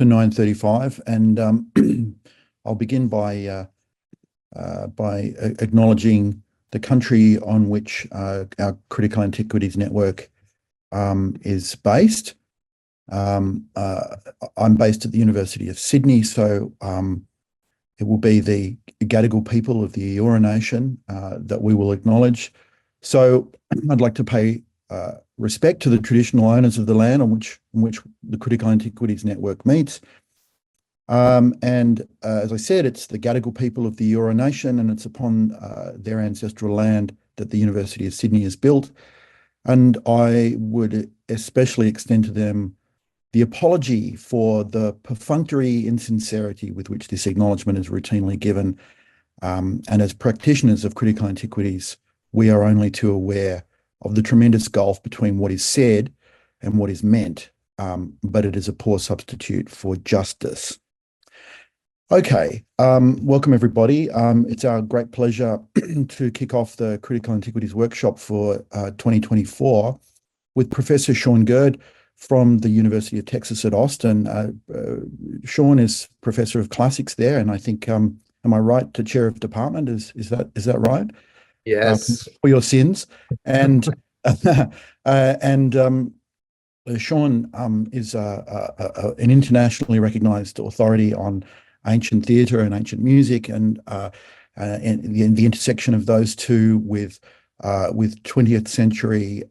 to 9:35, and I'll begin by acknowledging the country on which our Critical Antiquities Network is based. I'm based at the University of Sydney, so it will be the Gadigal people of the Eora Nation that we will acknowledge. So I'd like to pay respect to the traditional owners of the land on which the Critical Antiquities Network meets. As I said, it's the Gadigal people of the Eora Nation, and it's upon their ancestral land that the University of Sydney is built. And I would especially extend to them the apology for the perfunctory insincerity with which this acknowledgement is routinely given. And as practitioners of critical antiquities, we are only too aware of the tremendous gulf between what is said and what is meant, but it is a poor substitute for justice. Okay, welcome everybody. It's our great pleasure to kick off the Critical Antiquities Workshop for 2024 with Professor Sean Gurd from the University of Texas at Austin. Sean is Professor of Classics there, and I think, am I right, to Chair of Department? Is that right? Yes. For your sins. And Sean is an internationally recognized authority on ancient theatre and ancient music, and the intersection of those two with 20th century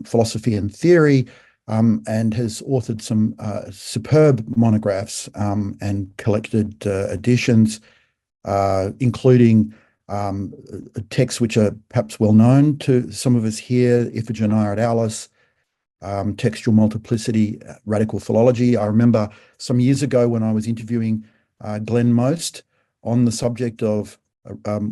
philosophy and theory, and has authored some superb monographs and collected editions, including texts which are perhaps well known to some of us here: Iphigenia et Aulis, Textual Multiplicity, Radical Philology. I remember some years ago when I was interviewing Glenn Most on the subject of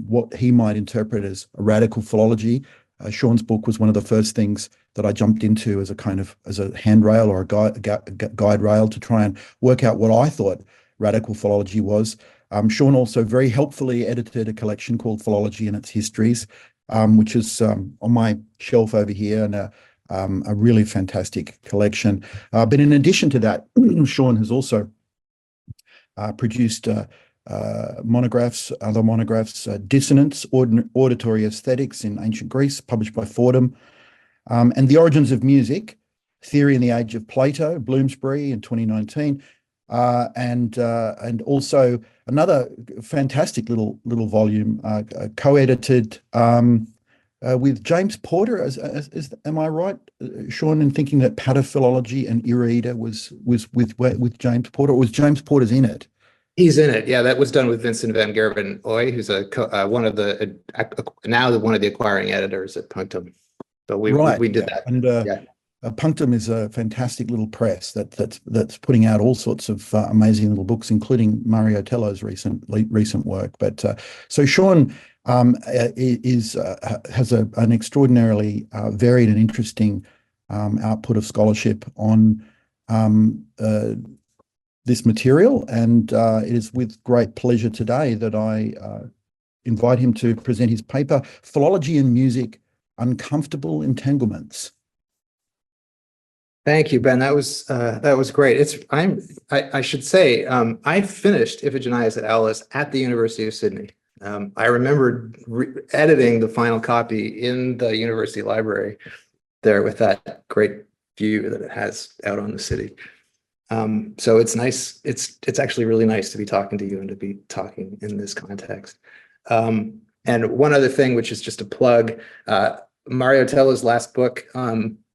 what he might interpret as a radical philology. Sean's book was one of the first things that I jumped into as a handrail or a guide rail to try and work out what I thought radical philology was. Sean also very helpfully edited a collection called Philology and Its Histories, which is on my shelf over here, and a really fantastic collection. But in addition to that, Sean has also produced other monographs, Dissonance, Auditory Aesthetics in Ancient Greece, published by Fordham, and The Origins of Music, Theory in the Age of Plato, Bloomsbury in 2019, and also another fantastic little volume, co-edited with James Porter. Am I right, Sean, in thinking that Pataphilology and Irida was with James Porter, or was James Porter's in it? He's in it. Yeah, that was done with Vincent van Gerwen-Oy, who's one of the acquiring editors at Punctum. So we did that. And Punctum is a fantastic little press that's putting out all sorts of amazing little books, including Mario Tello's recent work. But so Sean has an extraordinarily varied and interesting output of scholarship on this material, and it is with great pleasure today that I invite him to present his paper, Philology and Music: Uncomfortable Entanglements. Thank you, Ben. That was great. I should say, I finished Iphigenia et Aulis at the University of Sydney. I remember editing the final copy in the university library there with that great view that it has out on the city. So it's nice. It's actually really nice to be talking to you and to be talking in this context. And one other thing, which is just a plug, Mario Tello's last book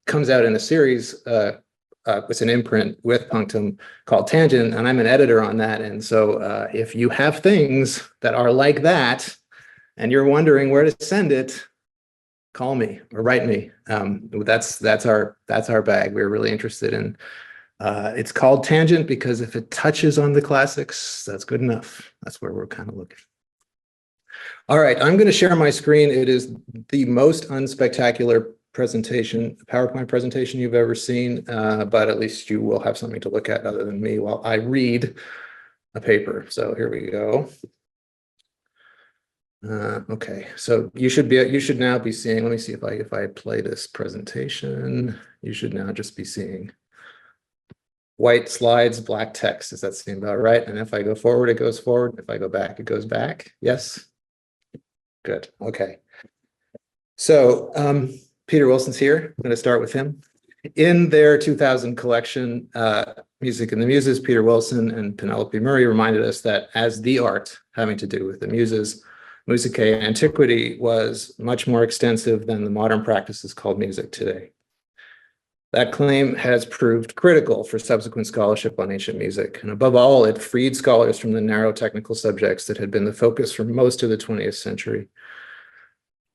comes out in a series. It's an imprint with Punctum called Tangent, and I'm an editor on that. And so if you have things that are like that and you're wondering where to send it, call me or write me. That's our bag. We're really interested in. It's called Tangent because if it touches on the classics, that's good enough. That's where we're kind of looking. All right, I'm going to share my screen. It is the most unspectacular PowerPoint presentation you've ever seen, but at least you will have something to look at other than me while I read a paper. So here we go. Okay, so you should now be seeing. Let me see if I play this presentation. You should now just be seeing white slides, black text. Does that seem about right? And if I go forward, it goes forward. If I go back, it goes back. Yes? Good. Okay. So Peter Wilson's here. I'm going to start with him. In their 2000 collection, Music and the Muses, Peter Wilson and Penelope Murray reminded us that as the art having to do with the Muses, Musicae antiquity was much more extensive than the modern practices called music today. That claim has proved critical for subsequent scholarship on ancient music. And above all, it freed scholars from the narrow technical subjects that had been the focus for most of the 20th century.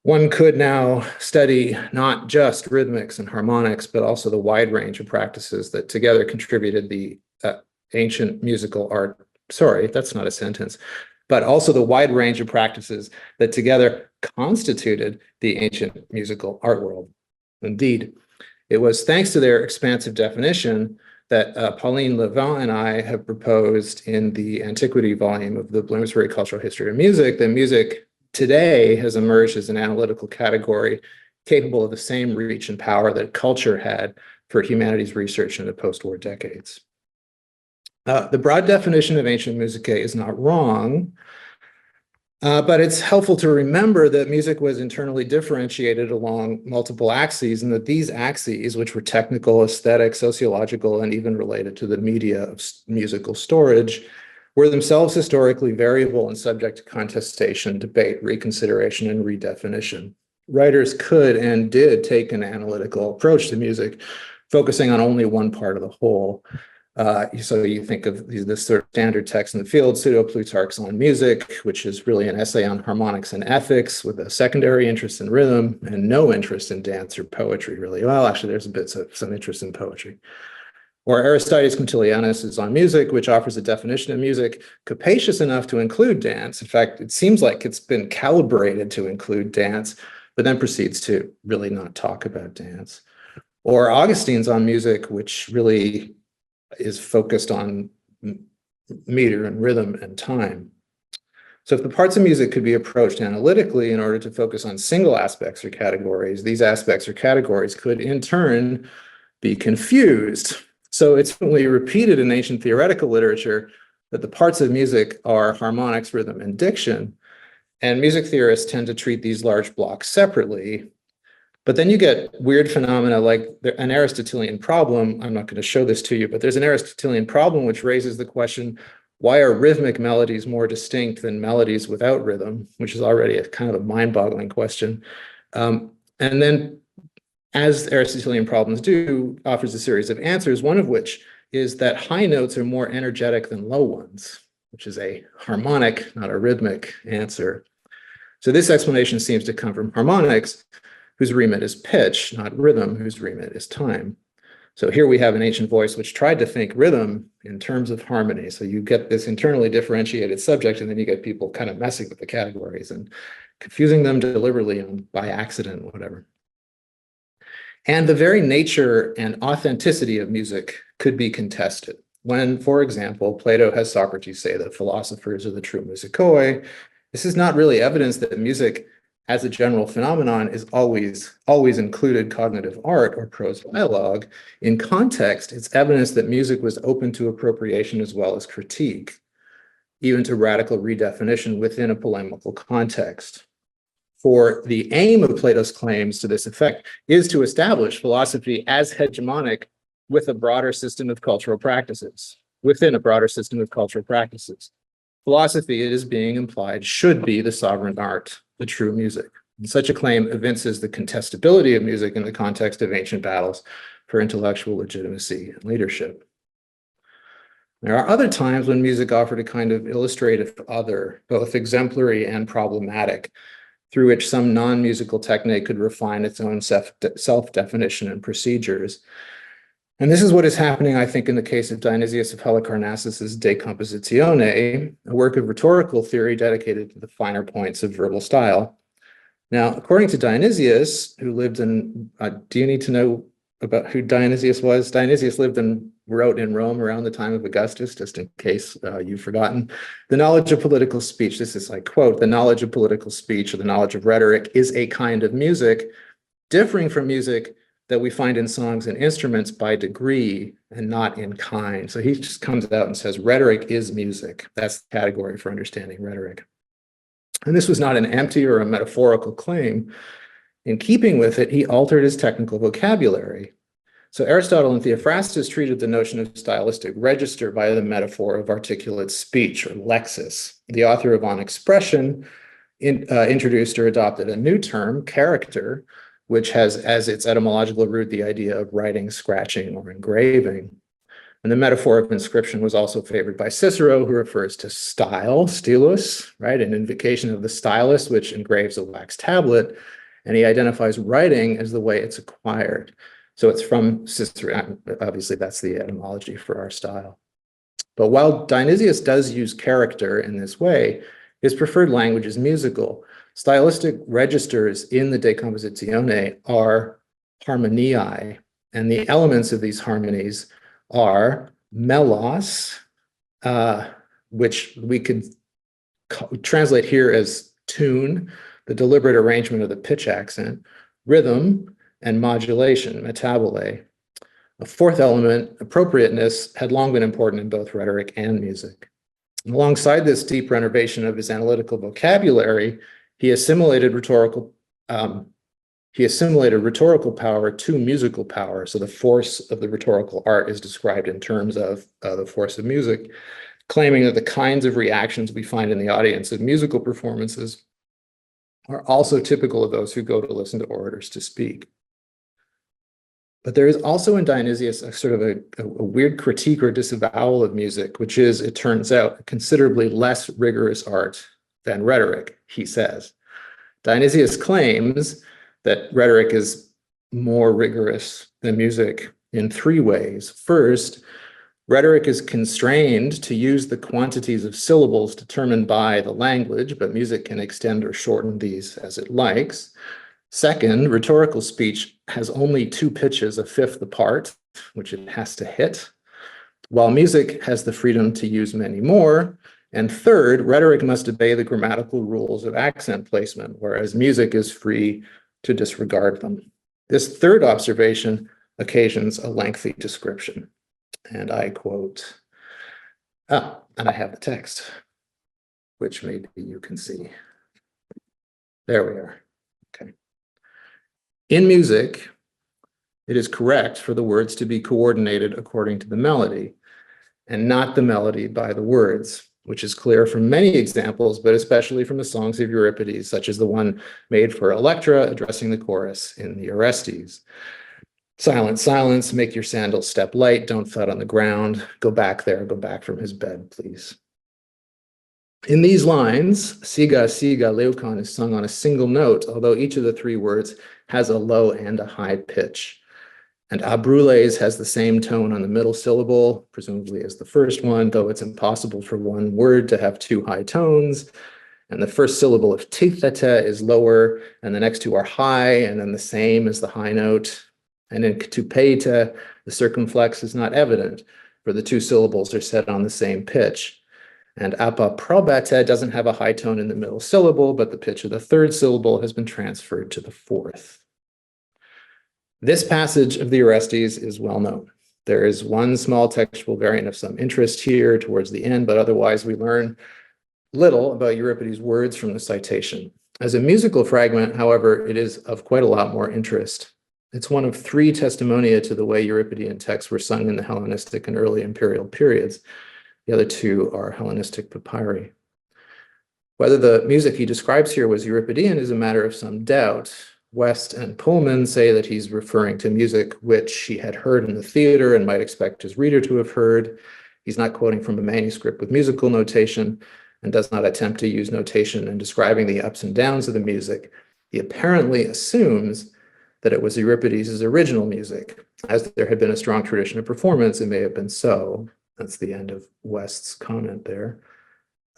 One could now study not just rhythmics and harmonics, but also the wide range of practices that together contributed the ancient musical art. Sorry, that's not a sentence. But also the wide range of practices that together constituted the ancient musical art world. Indeed, it was thanks to their expansive definition that Pauline Levin and I have proposed in the Antiquity volume of the Bloomsbury Cultural History of Music that music today has emerged as an analytical category capable of the same reach and power that culture had for humanities research in the post-war decades. The broad definition of ancient musicae is not wrong, but it's helpful to remember that music was internally differentiated along multiple axes, and that these axes, which were technical, aesthetic, sociological, and even related to the media of musical storage, were themselves historically variable and subject to contestation, debate, reconsideration, and redefinition. Writers could and did take an analytical approach to music, focusing on only one part of the whole. So you think of this sort of standard text in the field, Pseudo-Plutarch's On Music, which is really an essay on harmonics and ethics with a secondary interest in rhythm and no interest in dance or poetry, really. Well, actually, there's a bit of some interest in poetry. Or Aristides Quintilianus is On Music, which offers a definition of music capacious enough to include dance. In fact, it seems like it's been calibrated to include dance, but then proceeds to really not talk about dance. Or Augustine's On Music, which really is focused on meter and rhythm and time. So if the parts of music could be approached analytically in order to focus on single aspects or categories, these aspects or categories could in turn be confused. So it's frequently repeated in ancient theoretical literature that the parts of music are harmonics, rhythm, and diction. And music theorists tend to treat these large blocks separately. But then you get weird phenomena like an Aristotelian problem. I'm not going to show this to you, but there's an Aristotelian problem which raises the question, why are rhythmic melodies more distinct than melodies without rhythm, which is already a kind of a mind-boggling question. And then, as Aristotelian problems do, offers a series of answers, one of which is that high notes are more energetic than low ones, which is a harmonic, not a rhythmic answer. So this explanation seems to come from harmonics, whose remit is pitch, not rhythm, whose remit is time. So here we have an ancient voice which tried to think rhythm in terms of harmony. So you get this internally differentiated subject, and then you get people kind of messing with the categories and confusing them deliberately by accident, whatever. And the very nature and authenticity of music could be contested. When, for example, Plato has Socrates say that philosophers are the true musicoi, this is not really evidence that music as a general phenomenon is always included cognitive art or prose dialogue. In context, it's evidence that music was open to appropriation as well as critique, even to radical redefinition within a polemical context. For the aim of Plato's claims to this effect is to establish philosophy as hegemonic with a broader system of cultural practices, within a broader system of cultural practices. Philosophy, it is being implied, should be the sovereign art, the true music. And such a claim evinces the contestability of music in the context of ancient battles for intellectual legitimacy and leadership. There are other times when music offered a kind of illustrative other, both exemplary and problematic, through which some non-musical technique could refine its own self-definition and procedures. And this is what is happening, I think, in the case of Dionysius of Halicarnassus's De Compositione, a work of rhetorical theory dedicated to the finer points of verbal style. Now, according to Dionysius, who lived in, do you need to know about who Dionysius was? Dionysius lived and wrote in Rome around the time of Augustus, just in case you've forgotten. The knowledge of political speech, this is like, quote, the knowledge of political speech or the knowledge of rhetoric is a kind of music differing from music that we find in songs and instruments by degree and not in kind. So he just comes out and says, rhetoric is music. That's the category for understanding rhetoric. And this was not an empty or a metaphorical claim. In keeping with it, he altered his technical vocabulary. So Aristotle and Theophrastus treated the notion of stylistic register by the metaphor of articulate speech, or lexis. The author of On Expression introduced or adopted a new term, character, which has as its etymological root the idea of writing, scratching, or engraving. And the metaphor of inscription was also favored by Cicero, who refers to style, stylus, right, an invocation of the stylus, which engraves a wax tablet, and he identifies writing as the way it's acquired. So it's from Cicero. Obviously, that's the etymology for our style. But while Dionysius does use character in this way, his preferred language is musical. Stylistic registers in the De Compositione are harmoniae, and the elements of these harmonies are melos, which we could translate here as tune, the deliberate arrangement of the pitch accent, rhythm, and modulation, metabole. A fourth element, appropriateness, had long been important in both rhetoric and music. And alongside this deep renovation of his analytical vocabulary, he assimilated rhetorical power to musical power. So the force of the rhetorical art is described in terms of the force of music, claiming that the kinds of reactions we find in the audience of musical performances are also typical of those who go to listen to orators to speak. But there is also in Dionysius a sort of a weird critique or disavowal of music, which is, it turns out, a considerably less rigorous art than rhetoric, he says. Dionysius claims that rhetoric is more rigorous than music in three ways. First, rhetoric is constrained to use the quantities of syllables determined by the language, but music can extend or shorten these as it likes. Second, rhetorical speech has only two pitches, a fifth apart, which it has to hit, while music has the freedom to use many more. And third, rhetoric must obey the grammatical rules of accent placement, whereas music is free to disregard them. This third observation occasions a lengthy description. And I quote, and I have the text, which maybe you can see. There we are. Okay. In music, it is correct for the words to be coordinated according to the melody, and not the melody by the words, which is clear from many examples, but especially from the songs of Euripides, such as the one made for Electra addressing the chorus in the Orestes. Silence, silence, make your sandals step light, don't thud on the ground, go back there, go back from his bed, please. In these lines, Siga, Siga, Leucon is sung on a single note, although each of the three words has a low and a high pitch. And Abrules has the same tone on the middle syllable, presumably as the first one, though it's impossible for one word to have two high tones. And the first syllable of Tithete is lower, and the next two are high, and then the same as the high note. And in Ktupeite, the circumflex is not evident, for the two syllables are set on the same pitch. And apaprobate doesn't have a high tone in the middle syllable, but the pitch of the third syllable has been transferred to the fourth. This passage of the Orestes is well known. There is one small textual variant of some interest here towards the end, but otherwise we learn little about Euripides' words from the citation. As a musical fragment, however, it is of quite a lot more interest. It's one of three testimonia to the way Euripidean texts were sung in the Hellenistic and early imperial periods. The other two are Hellenistic papyri. Whether the music he describes here was Euripidean is a matter of some doubt. West and Pullman say that he's referring to music which he had heard in the theater and might expect his reader to have heard. He's not quoting from a manuscript with musical notation and does not attempt to use notation in describing the ups and downs of the music. He apparently assumes that it was Euripides' original music. As there had been a strong tradition of performance, it may have been so. That's the end of West's comment there.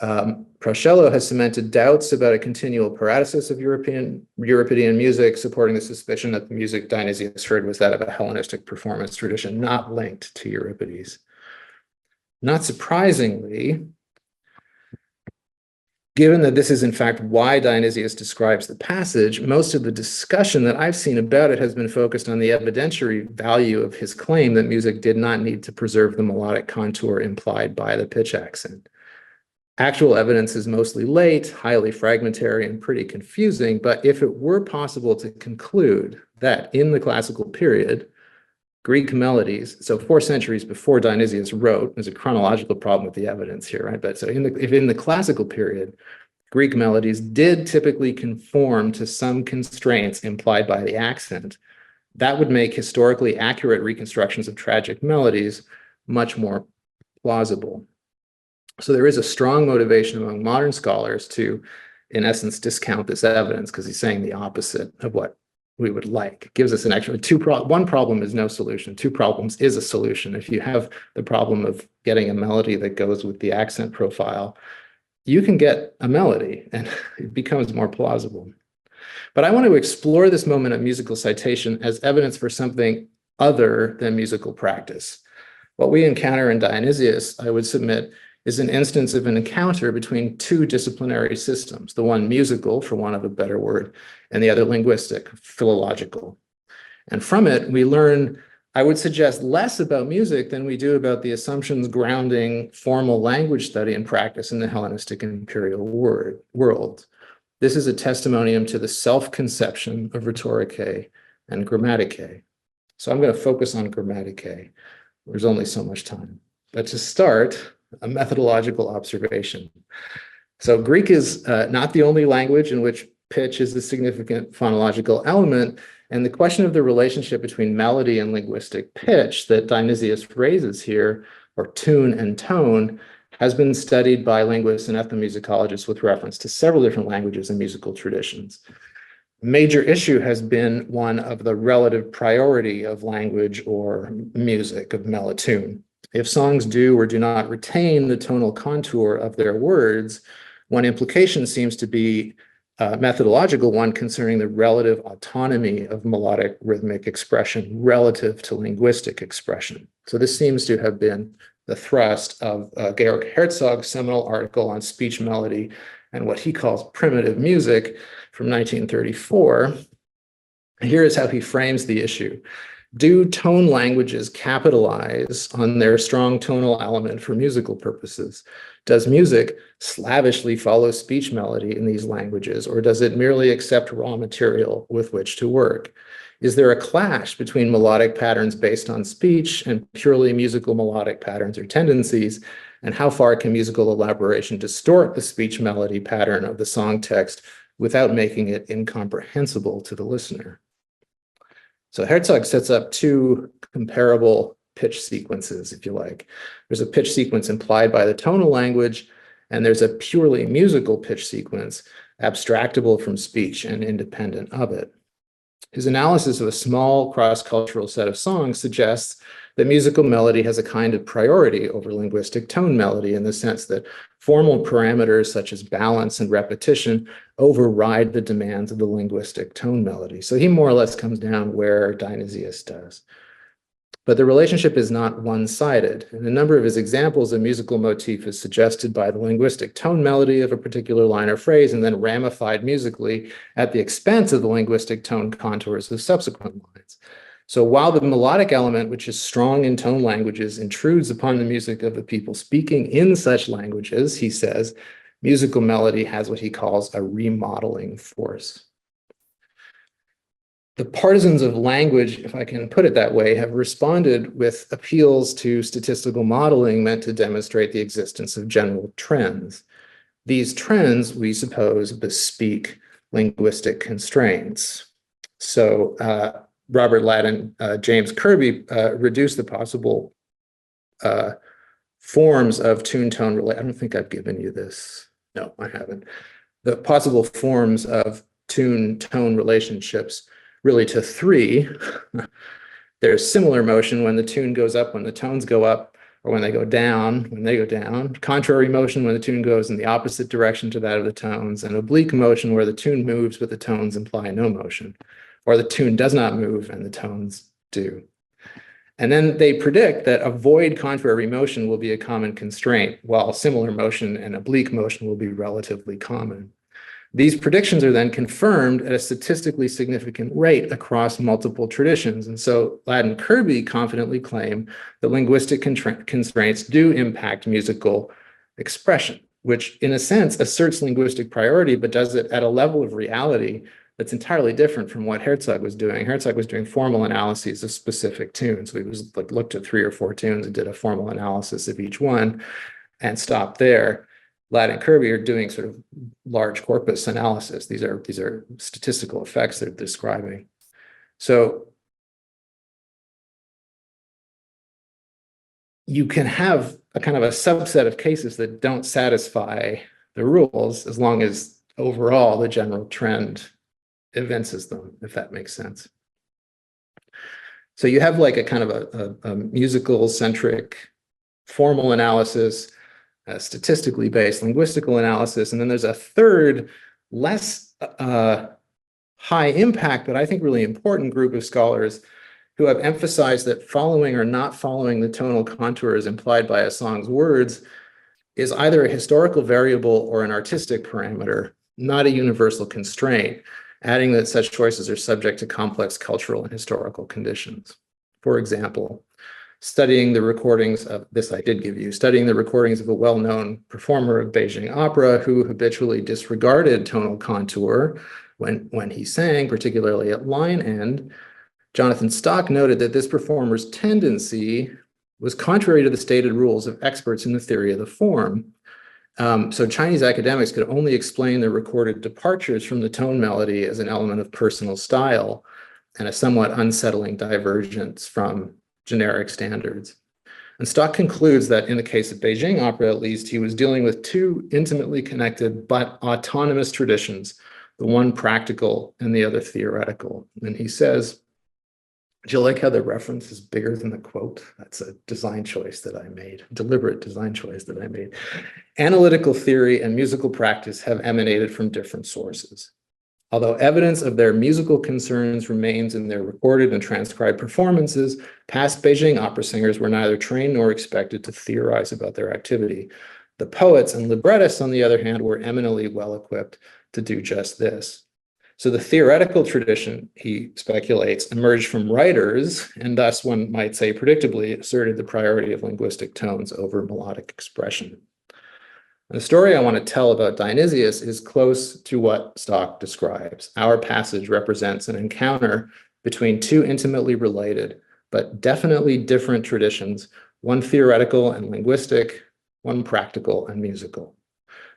Proscello has cemented doubts about a continual paradisus of Euripidean music, supporting the suspicion that the music Dionysius heard was that of a Hellenistic performance tradition not linked to Euripides. Not surprisingly, Given that this is in fact why Dionysius describes the passage, most of the discussion that I've seen about it has been focused on the evidentiary value of his claim that music did not need to preserve the melodic contour implied by the pitch accent. Actual evidence is mostly late, highly fragmentary, and pretty confusing, but if it were possible to conclude that in the classical period, Greek melodies, so 4 centuries before Dionysius wrote, there's a chronological problem with the evidence here, right? But so if in the classical period, Greek melodies did typically conform to some constraints implied by the accent, that would make historically accurate reconstructions of tragic melodies much more plausible. So there is a strong motivation among modern scholars to, in essence, discount this evidence because he's saying the opposite of what we would like. It gives us an actual one problem is no solution. 2 problems is a solution. If you have the problem of getting a melody that goes with the accent profile, you can get a melody and it becomes more plausible. But I want to explore this moment of musical citation as evidence for something other than musical practice. What we encounter in Dionysius, I would submit, is an instance of an encounter between 2 disciplinary systems, the one musical, for want of a better word, and the other linguistic, philological. And from it, we learn, I would suggest, less about music than we do about the assumptions grounding formal language study and practice in the Hellenistic imperial world. This is a testimonium to the self-conception of rhetoricae and grammaticae. So I'm going to focus on grammaticae. There's only so much time. But to start, a methodological observation. So Greek is not the only language in which pitch is a significant phonological element, and the question of the relationship between melody and linguistic pitch that Dionysius raises here, or tune and tone, has been studied by linguists and ethnomusicologists with reference to several different languages and musical traditions. Major issue has been one of the relative priority of language or music, of melotune. If songs do or do not retain the tonal contour of their words, one implication seems to be a methodological one concerning the relative autonomy of melodic rhythmic expression relative to linguistic expression. So this seems to have been the thrust of Georg Herzog's seminal article on speech melody and what he calls primitive music from 1934. Here is how he frames the issue. Do tone languages capitalize on their strong tonal element for musical purposes? Does music slavishly follow speech melody in these languages, or does it merely accept raw material with which to work? Is there a clash between melodic patterns based on speech and purely musical melodic patterns or tendencies? And how far can musical elaboration distort the speech melody pattern of the song text without making it incomprehensible to the listener? So Herzog sets up 2 comparable pitch sequences, if you like. There's a pitch sequence implied by the tonal language, and there's a purely musical pitch sequence, abstractable from speech and independent of it. His analysis of a small cross-cultural set of songs suggests that musical melody has a kind of priority over linguistic tone melody in the sense that formal parameters such as balance and repetition override the demands of the linguistic tone melody. So he more or less comes down where Dionysius does. But the relationship is not one-sided. In a number of his examples, a musical motif is suggested by the linguistic tone melody of a particular line or phrase and then ramified musically at the expense of the linguistic tone contours of subsequent lines. So while the melodic element, which is strong in tone languages, intrudes upon the music of the people speaking in such languages, he says, musical melody has what he calls a remodeling force. The partisans of language, if I can put it that way, have responded with appeals to statistical modeling meant to demonstrate the existence of general trends. These trends, we suppose, bespeak linguistic constraints. So Robert Ladd and James Kirby reduced the possible forms of tune-tone. I don't think I've given you this. No, I haven't. The possible forms of tune-tone relationships really to 3. There's similar motion when the tune goes up, when the tones go up, or when they go down, when they go down. Contrary motion when the tune goes in the opposite direction to that of the tones, and oblique motion where the tune moves but the tones imply no motion, or the tune does not move and the tones do. And then they predict that a void contrary motion will be a common constraint, while similar motion and oblique motion will be relatively common. These predictions are then confirmed at a statistically significant rate across multiple traditions. And so Ladd and Kirby confidently claim that linguistic constraints do impact musical expression, which in a sense asserts linguistic priority, but does it at a level of reality that's entirely different from what Herzog was doing. Herzog was doing formal analyses of specific tunes. So he was looked at 3 or 4 tunes and did a formal analysis of each one and stopped there. Ladd and Kirby are doing sort of large corpus analysis. These are statistical effects they're describing. So you can have a kind of a subset of cases that don't satisfy the rules as long as overall the general trend evinces them, if that makes sense. So you have like a kind of a musical centric formal analysis, a statistically based linguistical analysis, and then there's a third, less high impact, but I think really important group of scholars who have emphasized that following or not following the tonal contours implied by a song's words is either a historical variable or an artistic parameter, not a universal constraint, adding that such choices are subject to complex cultural and historical conditions. For example, studying the recordings of this I did give you, studying the recordings of a well-known performer of Beijing opera who habitually disregarded tonal contour when he sang, particularly at line end, Jonathan Stock noted that this performer's tendency was contrary to the stated rules of experts in the theory of the form. So Chinese academics could only explain the recorded departures from the tone melody as an element of personal style and a somewhat unsettling divergence from generic standards. And Stock concludes that in the case of Beijing opera, at least, he was dealing with 2 intimately connected but autonomous traditions, the one practical and the other theoretical. And he says, do you like how the reference is bigger than the quote? That's a design choice that I made, deliberate design choice that I made. Analytical theory and musical practice have emanated from different sources. Although evidence of their musical concerns remains in their recorded and transcribed performances, past Beijing opera singers were neither trained nor expected to theorize about their activity. The poets and librettists, on the other hand, were eminently well-equipped to do just this. So the theoretical tradition, he speculates, emerged from writers, and thus one might say predictably asserted the priority of linguistic tones over melodic expression. The story I want to tell about Dionysius is close to what Stock describes. Our passage represents an encounter between 2 intimately related, but definitely different traditions, one theoretical and linguistic, one practical and musical.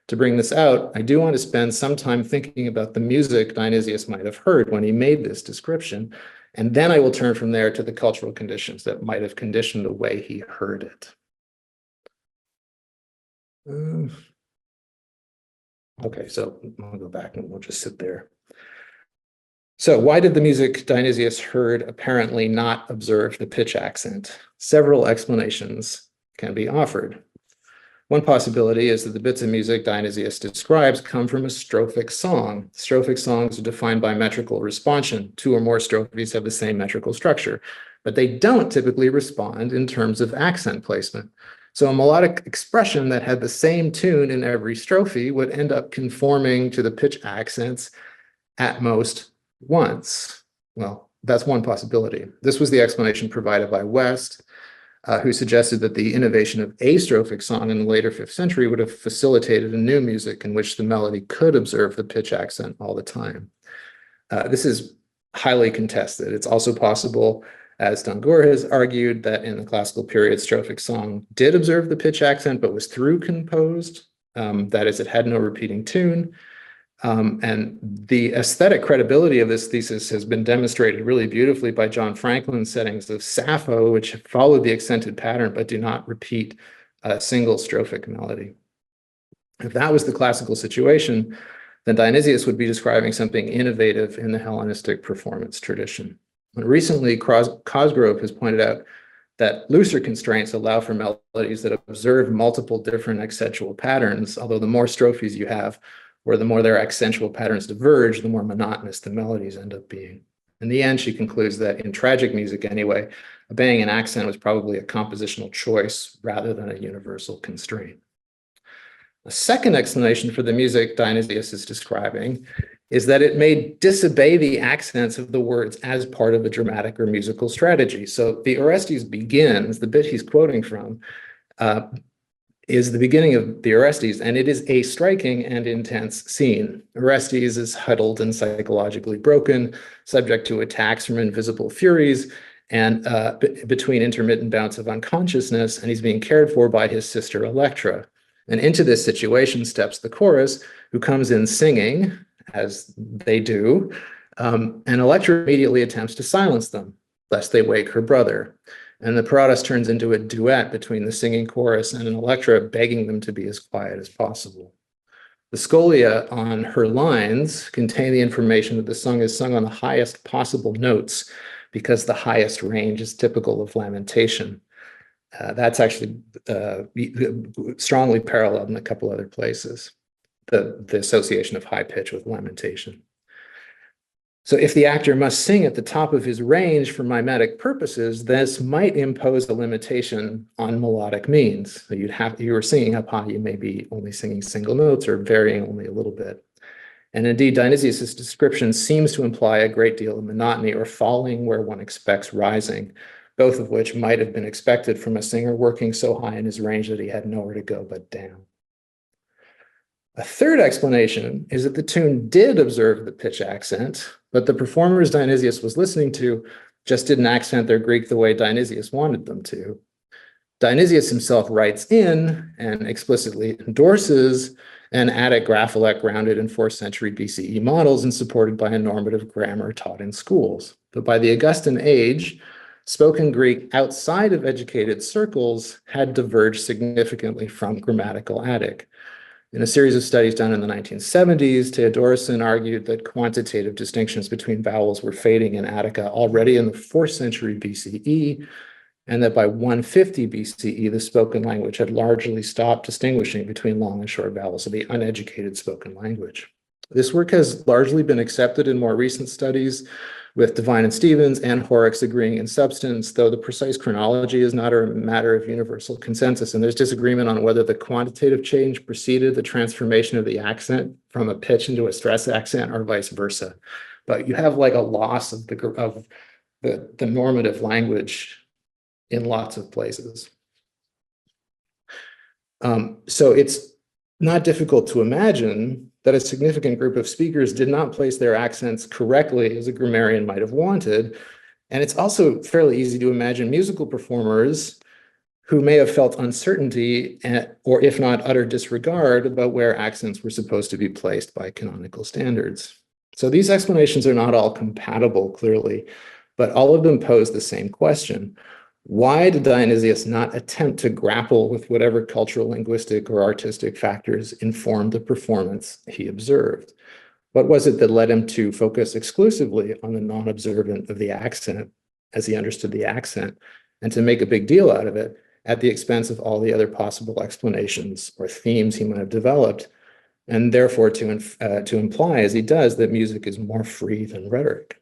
To bring this out, I do want to spend some time thinking about the music Dionysius might have heard when he made this description, and then I will turn from there to the cultural conditions that might have conditioned the way he heard it. Okay, so I'll go back and we'll just sit there. So why did the music Dionysius heard apparently not observe the pitch accent? Several explanations can be offered. One possibility is that the bits of music Dionysius describes come from a strophic song. Strophic songs are defined by metrical responsion. 2 or more strophes have the same metrical structure, but they don't typically respond in terms of accent placement. So a melodic expression that had the same tune in every strophe would end up conforming to the pitch accents at most once. Well, that's one possibility. This was the explanation provided by West, who suggested that the innovation of astrophic song in the later 5th century would have facilitated a new music in which the melody could observe the pitch accent all the time. This is highly contested. It's also possible, as Gurd has argued, that in the classical period, strophic song did observe the pitch accent, but was through composed. That is, it had no repeating tune. And the aesthetic credibility of this thesis has been demonstrated really beautifully by John Franklin's settings of Sappho, which followed the accented pattern, but do not repeat a single strophic melody. If that was the classical situation, then Dionysius would be describing something innovative in the Hellenistic performance tradition. And recently, Cosgrove has pointed out that looser constraints allow for melodies that observe multiple different accentual patterns, although the more strophes you have, or the more their accentual patterns diverge, the more monotonous the melodies end up being. In the end, she concludes that in tragic music anyway, obeying an accent was probably a compositional choice rather than a universal constraint. A second explanation for the music Dionysius is describing is that it may disobey the accents of the words as part of a dramatic or musical strategy. So the Orestes begins, the bit he's quoting from, is the beginning of the Orestes, and it is a striking and intense scene. Orestes is huddled and psychologically broken, subject to attacks from invisible furies, and between intermittent bouts of unconsciousness, and he's being cared for by his sister Electra. And into this situation steps the chorus, who comes in singing, as they do, and Electra immediately attempts to silence them, lest they wake her brother. And the Paratus turns into a duet between the singing chorus and an Electra begging them to be as quiet as possible. The scholia on her lines contain the information that the song is sung on the highest possible notes because the highest range is typical of lamentation. That's actually strongly paralleled in a couple other places, the association of high pitch with lamentation. So if the actor must sing at the top of his range for mimetic purposes, this might impose a limitation on melodic means. So you were singing up high, you may be only singing single notes or varying only a little bit. And indeed, Dionysius' description seems to imply a great deal of monotony or falling where one expects rising, both of which might have been expected from a singer working so high in his range that he had nowhere to go but down. A third explanation is that the tune did observe the pitch accent, but the performers Dionysius was listening to just didn't accent their Greek the way Dionysius wanted them to. Dionysius himself writes in and explicitly endorses an Attic graphylect grounded in 4th century BCE models and supported by a normative grammar taught in schools. But by the Augustan age, spoken Greek outside of educated circles had diverged significantly from grammatical Attic. In a series of studies done in the 1970s, Theodorisson argued that quantitative distinctions between vowels were fading in Attica already in the 4th century BCE, and that by 150 BCE, the spoken language had largely stopped distinguishing between long and short vowels of the uneducated spoken language. This work has largely been accepted in more recent studies, with Devine and Stevens and Horrocks agreeing in substance, though the precise chronology is not a matter of universal consensus, and there's disagreement on whether the quantitative change preceded the transformation of the accent from a pitch into a stress accent or vice versa. But you have like a loss of the normative language in lots of places. So it's not difficult to imagine that a significant group of speakers did not place their accents correctly as a grammarian might have wanted. And it's also fairly easy to imagine musical performers who may have felt uncertainty or if not utter disregard about where accents were supposed to be placed by canonical standards. So these explanations are not all compatible, clearly, but all of them pose the same question. Why did Dionysius not attempt to grapple with whatever cultural, linguistic, or artistic factors informed the performance he observed? What was it that led him to focus exclusively on the non-observant of the accent, as he understood the accent, and to make a big deal out of it at the expense of all the other possible explanations or themes he might have developed, and therefore to imply, as he does, that music is more free than rhetoric?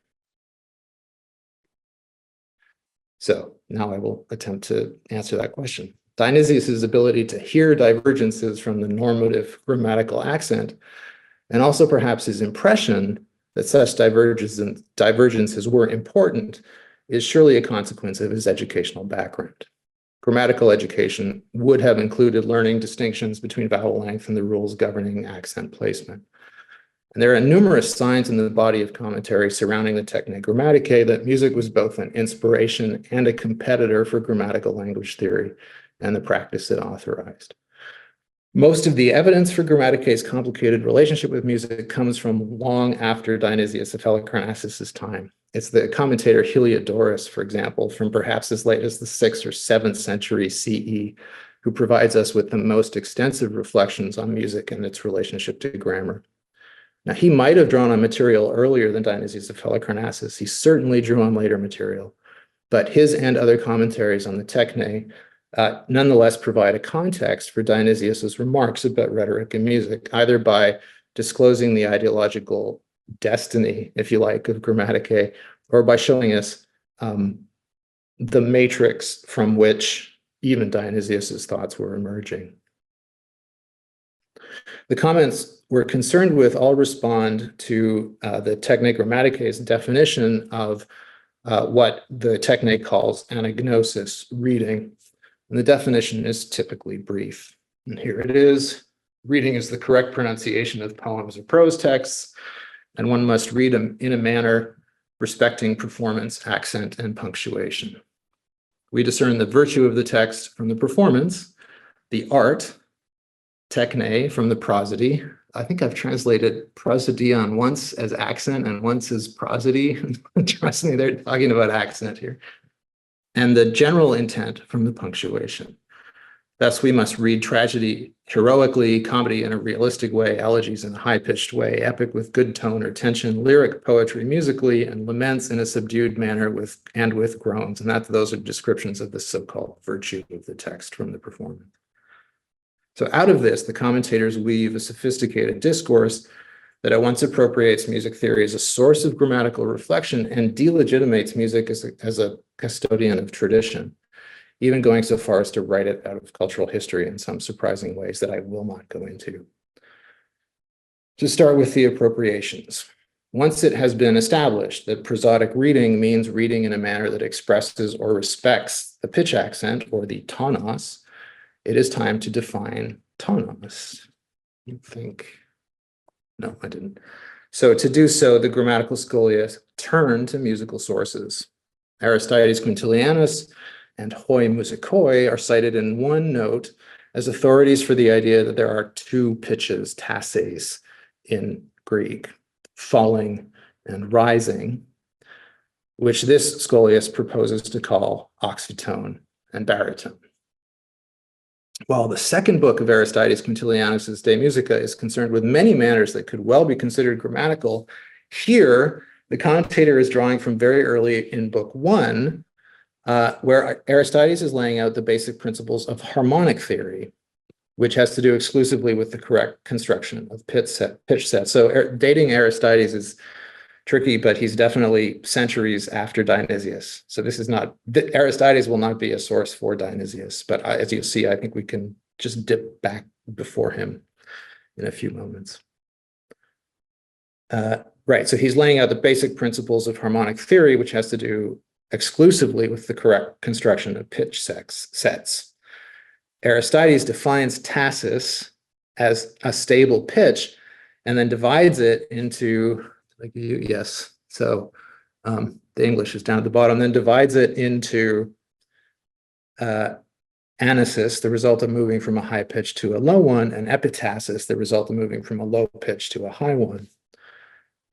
So now I will attempt to answer that question. Dionysius's ability to hear divergences from the normative grammatical accent, and also perhaps his impression that such divergences were important, is surely a consequence of his educational background. Grammatical education would have included learning distinctions between vowel length and the rules governing accent placement. And there are numerous signs in the body of commentary surrounding the Techne Grammaticae that music was both an inspiration and a competitor for grammatical language theory and the practice it authorized. Most of the evidence for Grammaticae's complicated relationship with music comes from long after Dionysius of Halicarnassus's time. It's the commentator Heliodorus, for example, from perhaps as late as the 6th or 7th century CE, who provides us with the most extensive reflections on music and its relationship to grammar. Now, he might have drawn on material earlier than Dionysius of Halicarnassus. He certainly drew on later material, but his and other commentaries on the Techne nonetheless provide a context for Dionysius's remarks about rhetoric and music, either by disclosing the ideological destiny, if you like, of Grammaticae, or by showing us the matrix from which even Dionysius's thoughts were emerging. The comments we're concerned with all respond to the Techne Grammaticae's definition of what the technique calls anagnosis, reading. And the definition is typically brief. And here it is. Reading is the correct pronunciation of poems or prose texts, and one must read them in a manner respecting performance, accent, and punctuation. We discern the virtue of the text from the performance, the art, techne, from the prosody. I think I've translated prosodion once as accent and once as prosody. Trust me, they're talking about accent here. And the general intent from the punctuation. Thus, we must read tragedy heroically, comedy in a realistic way, elegies in a high-pitched way, epic with good tone or tension, lyric poetry musically, and laments in a subdued manner with groans. And those are descriptions of the so-called virtue of the text from the performance. So out of this, the commentators weave a sophisticated discourse that at once appropriates music theory as a source of grammatical reflection and delegitimates music as a custodian of tradition, even going so far as to write it out of cultural history in some surprising ways that I will not go into. To start with the appropriations. Once it has been established that prosodic reading means reading in a manner that expresses or respects the pitch accent or the tonos, it is time to define tonos. You think, no, I didn't. So to do so, the grammatical scholiasts turn to musical sources. Aristides Quintilianus and hoi musicoi are cited in one note as authorities for the idea that there are two pitches, tasses, in Greek, falling and rising, which this scholiast proposes to call oxytone and baritone. While the second book of Aristides Quintilianus's De Musica is concerned with many manners that could well be considered grammatical, here the commentator is drawing from very early in book one, where Aristides is laying out the basic principles of harmonic theory, which has to do exclusively with the correct construction of pitch sets. So dating Aristides is tricky, but he's definitely centuries after Dionysius. So this is not, Aristides will not be a source for Dionysius, but as you'll see, I think we can just dip back before him in a few moments. Right, so he's laying out the basic principles of harmonic theory, which has to do exclusively with the correct construction of pitch sets. Aristides defines tassis as a stable pitch and then divides it into, yes, so the English is down at the bottom, then divides it into anasis, the result of moving from a high pitch to a low one, and epitassis, the result of moving from a low pitch to a high one.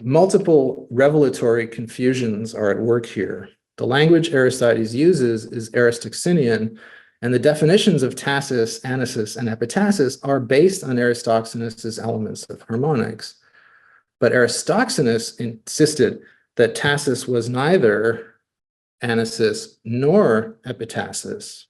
Multiple revelatory confusions are at work here. The language Aristides uses is Aristoxenean, and the definitions of tassis, anasis, and epitassis are based on Aristoxenus's elements of harmonics. But Aristoxenus insisted that tassis was neither anasis nor epitassis.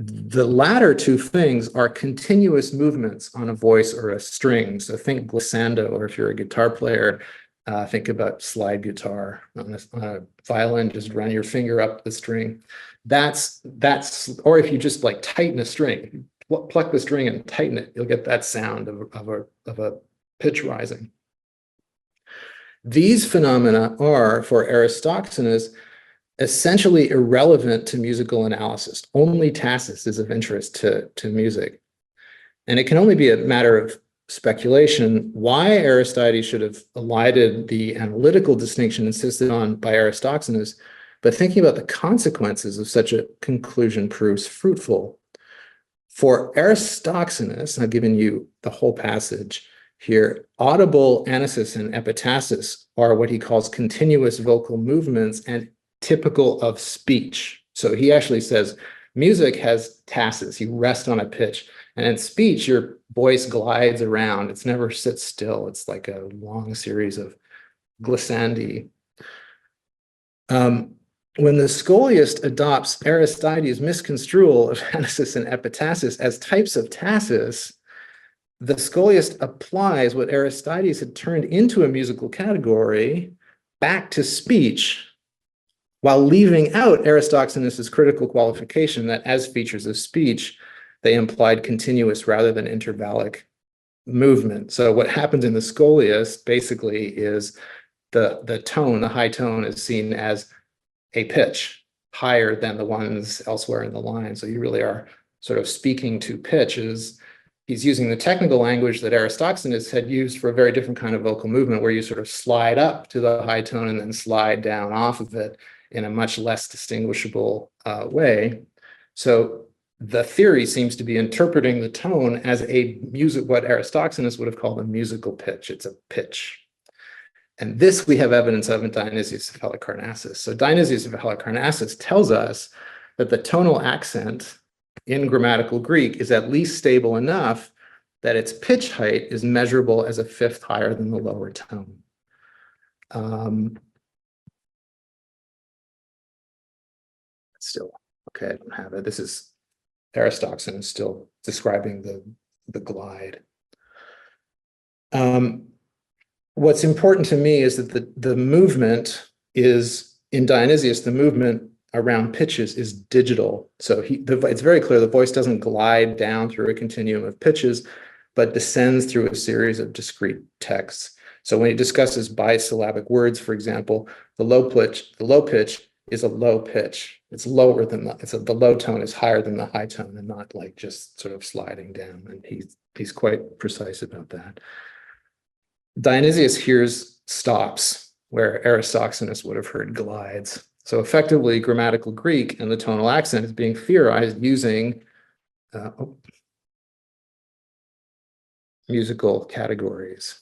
The latter two things are continuous movements on a voice or a string. So think glissando, or if you're a guitar player, think about slide guitar on a violin, just run your finger up the string. That's, or if you just like tighten a string, pluck the string and tighten it, you'll get that sound of a pitch rising. These phenomena are, for Aristoxenus, essentially irrelevant to musical analysis. Only tassis is of interest to music. And it can only be a matter of speculation why Aristides should have elided the analytical distinction insisted on by Aristoxenus, but thinking about the consequences of such a conclusion proves fruitful. For Aristoxenus, I've given you the whole passage here, audible anasis and epitassis are what he calls continuous vocal movements and typical of speech. So he actually says music has tassis, you rest on a pitch, and in speech, your voice glides around. It's never sits still. It's like a long series of glissandi. When the scholiast adopts Aristides' misconstrual of anasis and epitassis as types of tassis, the scholiast applies what Aristides had turned into a musical category back to speech, while leaving out Aristoxenus's critical qualification that as features of speech, they implied continuous rather than intervallic movement. So what happens in the scholiast basically is the tone, the high tone, is seen as a pitch higher than the ones elsewhere in the line. So you really are sort of speaking to pitches. He's using the technical language that Aristoxenus had used for a very different kind of vocal movement, where you sort of slide up to the high tone and then slide down off of it in a much less distinguishable way. So the theory seems to be interpreting the tone as what Aristoxenus would have called a musical pitch. It's a pitch. And this we have evidence of in Dionysius of Halicarnassus. So Dionysius of Halicarnassus tells us that the tonal accent in grammatical Greek is at least stable enough that its pitch height is measurable as a fifth higher than the lower tone. Still, okay, I don't have it. This is Aristoxenus still describing the glide. What's important to me is that the movement is, in Dionysius, the movement around pitches is digital. So it's very clear the voice doesn't glide down through a continuum of pitches, but descends through a series of discrete texts. So when he discusses bisyllabic words, for example, the low pitch is a low pitch. It's lower than the low tone is higher than the high tone, and not like just sort of sliding down. And he's quite precise about that. Dionysius hears stops where Aristoxenus would have heard glides. So effectively, grammatical Greek and the tonal accent is being theorized using musical categories.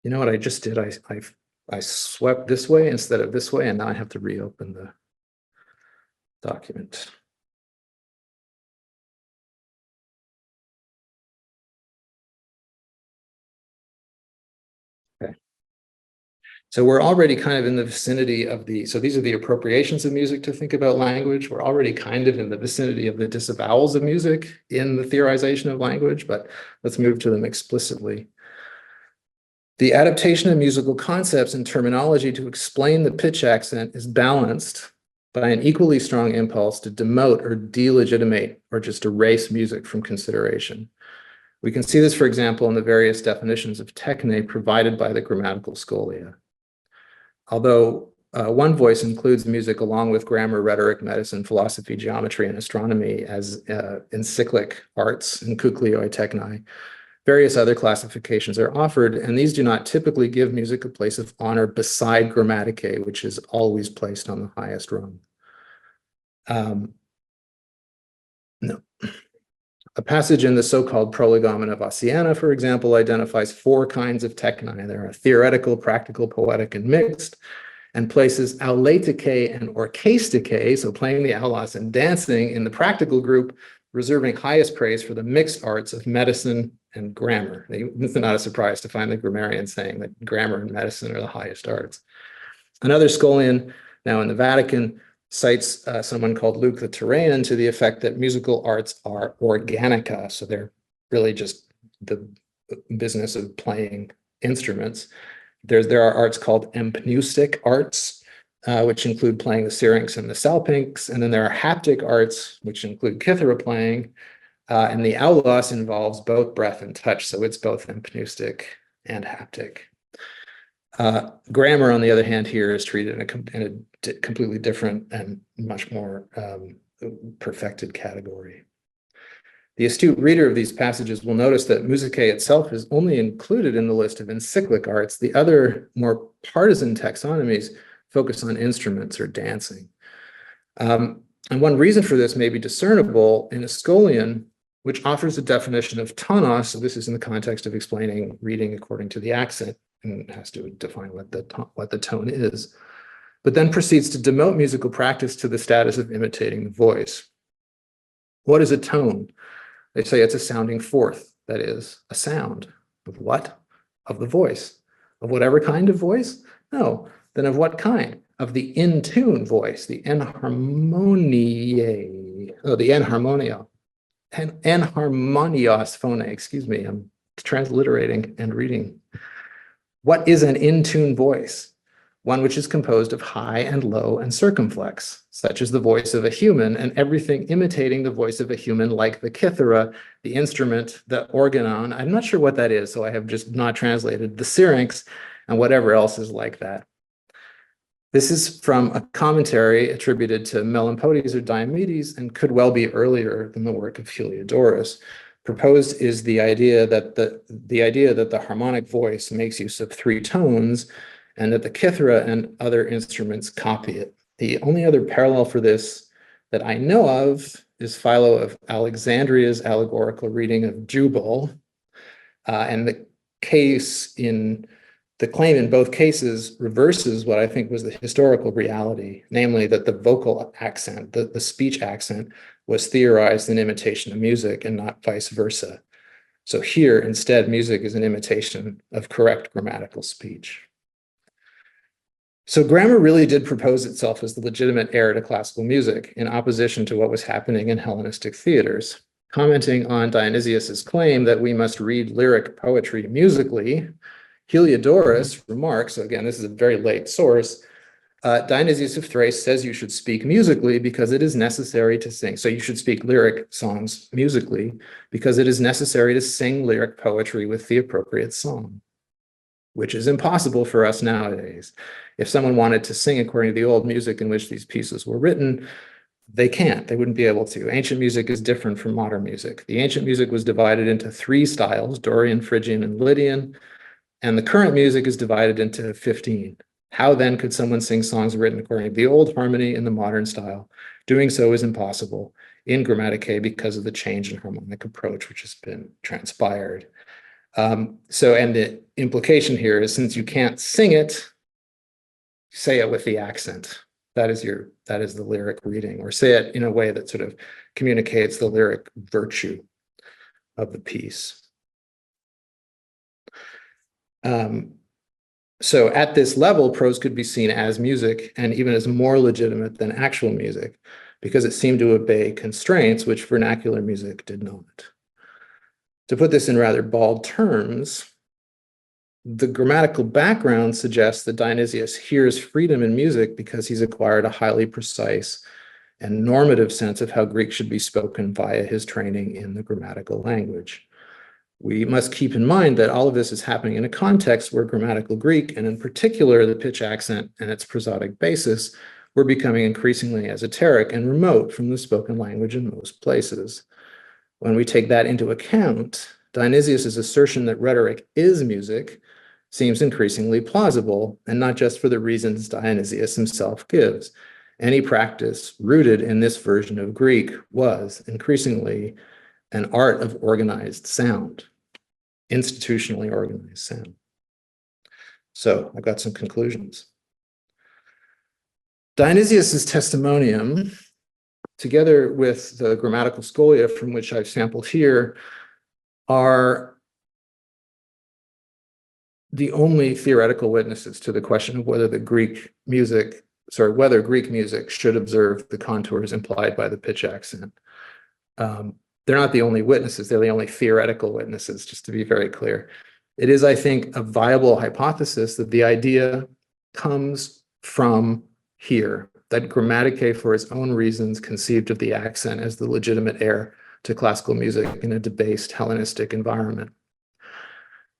You know what I just did? I swept this way instead of this way, and now I have to reopen the document. Okay. So we're already kind of in the vicinity of so these are the appropriations of music to think about language. We're already kind of in the vicinity of the disavowals of music in the theorization of language, but let's move to them explicitly. The adaptation of musical concepts and terminology to explain the pitch accent is balanced by an equally strong impulse to demote or delegitimate or just erase music from consideration. We can see this, for example, in the various definitions of techne provided by the grammatical scholia. Although one voice includes music along with grammar, rhetoric, medicine, philosophy, geometry, and astronomy as encyclic arts and kuklioi techni, various other classifications are offered, and these do not typically give music a place of honor beside grammatike, which is always placed on the highest rung. No. A passage in the so-called Prolegomena of Ossiana, for example, identifies 4 kinds of techni. There are theoretical, practical, poetic, and mixed, and places auleitike and orcheistike, so playing the aulos and dancing, in the practical group, reserving highest praise for the mixed arts of medicine and grammar. It's not a surprise to find the grammarian saying that grammar and medicine are the highest arts. Another scholian, now in the Vatican, cites someone called Luke the Tyrian to the effect that musical arts are organica, so they're really just the business of playing instruments. There are arts called empneustic arts, which include playing the syrinx and the salpinx, and then there are haptic arts, which include kithara playing, and the aulos involves both breath and touch, so it's both empneustic and haptic. Grammar, on the other hand, here is treated in a completely different and much more perfected category. The astute reader of these passages will notice that musicae itself is only included in the list of encyclic arts. The other more partisan taxonomies focus on instruments or dancing. And one reason for this may be discernible in a scholian, which offers a definition of tonos. So this is in the context of explaining reading according to the accent, and has to define what the tone is, but then proceeds to demote musical practice to the status of imitating the voice. What is a tone? They say it's a sounding forth, that is, a sound. Of what? Of the voice. Of whatever kind of voice? No. Then of what kind? Of the in-tune voice, the enharmonia. Oh, the enharmonia. enharmonios phone, excuse me, I'm transliterating and reading. What is an in-tune voice? One which is composed of high and low and circumflex, such as the voice of a human, and everything imitating the voice of a human, like the kithara, the instrument, the organon. I'm not sure what that is, so I have just not translated, the syrinx, and whatever else is like that. This is from a commentary attributed to Melampodes or Diomedes and could well be earlier than the work of Heliodorus. Proposed is the idea that the harmonic voice makes use of 3 tones and that the kithara and other instruments copy it. The only other parallel for this that I know of is Philo of Alexandria's allegorical reading of Jubal, and the claim in both cases reverses what I think was the historical reality, namely that the vocal accent, the speech accent, was theorized in imitation of music and not vice versa. So here, instead, music is an imitation of correct grammatical speech. So grammar really did propose itself as the legitimate heir to classical music in opposition to what was happening in Hellenistic theaters. Commenting on Dionysius's claim that we must read lyric poetry musically, Heliodorus remarks, so again, this is a very late source, Dionysius of Thrace says you should speak musically because it is necessary to sing. So you should speak lyric songs musically because it is necessary to sing lyric poetry with the appropriate song, which is impossible for us nowadays. If someone wanted to sing according to the old music in which these pieces were written, they can't, they wouldn't be able to. Ancient music is different from modern music. The ancient music was divided into 3 styles, Dorian, Phrygian, and Lydian, and the current music is divided into 15. How then could someone sing songs written according to the old harmony in the modern style? Doing so is impossible in Grammaticae because of the change in harmonic approach which has been transpired. And the implication here is since you can't sing it, say it with the accent. That is the lyric reading, or say it in a way that sort of communicates the lyric virtue of the piece. So at this level, prose could be seen as music and even as more legitimate than actual music because it seemed to obey constraints which vernacular music did not. To put this in rather bald terms, the grammatical background suggests that Dionysius hears freedom in music because he's acquired a highly precise and normative sense of how Greek should be spoken via his training in the grammatical language. We must keep in mind that all of this is happening in a context where grammatical Greek, and in particular the pitch accent and its prosodic basis, were becoming increasingly esoteric and remote from the spoken language in most places. When we take that into account, Dionysius's assertion that rhetoric is music seems increasingly plausible, and not just for the reasons Dionysius himself gives. Any practice rooted in this version of Greek was increasingly an art of organized sound, institutionally organized sound. So I've got some conclusions. Dionysius's testimonium, together with the grammatical scholia from which I've sampled here, are the only theoretical witnesses to the question of whether Greek music should observe the contours implied by the pitch accent. They're not the only witnesses, they're the only theoretical witnesses, just to be very clear. It is, I think, a viable hypothesis that the idea comes from here, that Grammaticae, for its own reasons, conceived of the accent as the legitimate heir to classical music in a debased Hellenistic environment.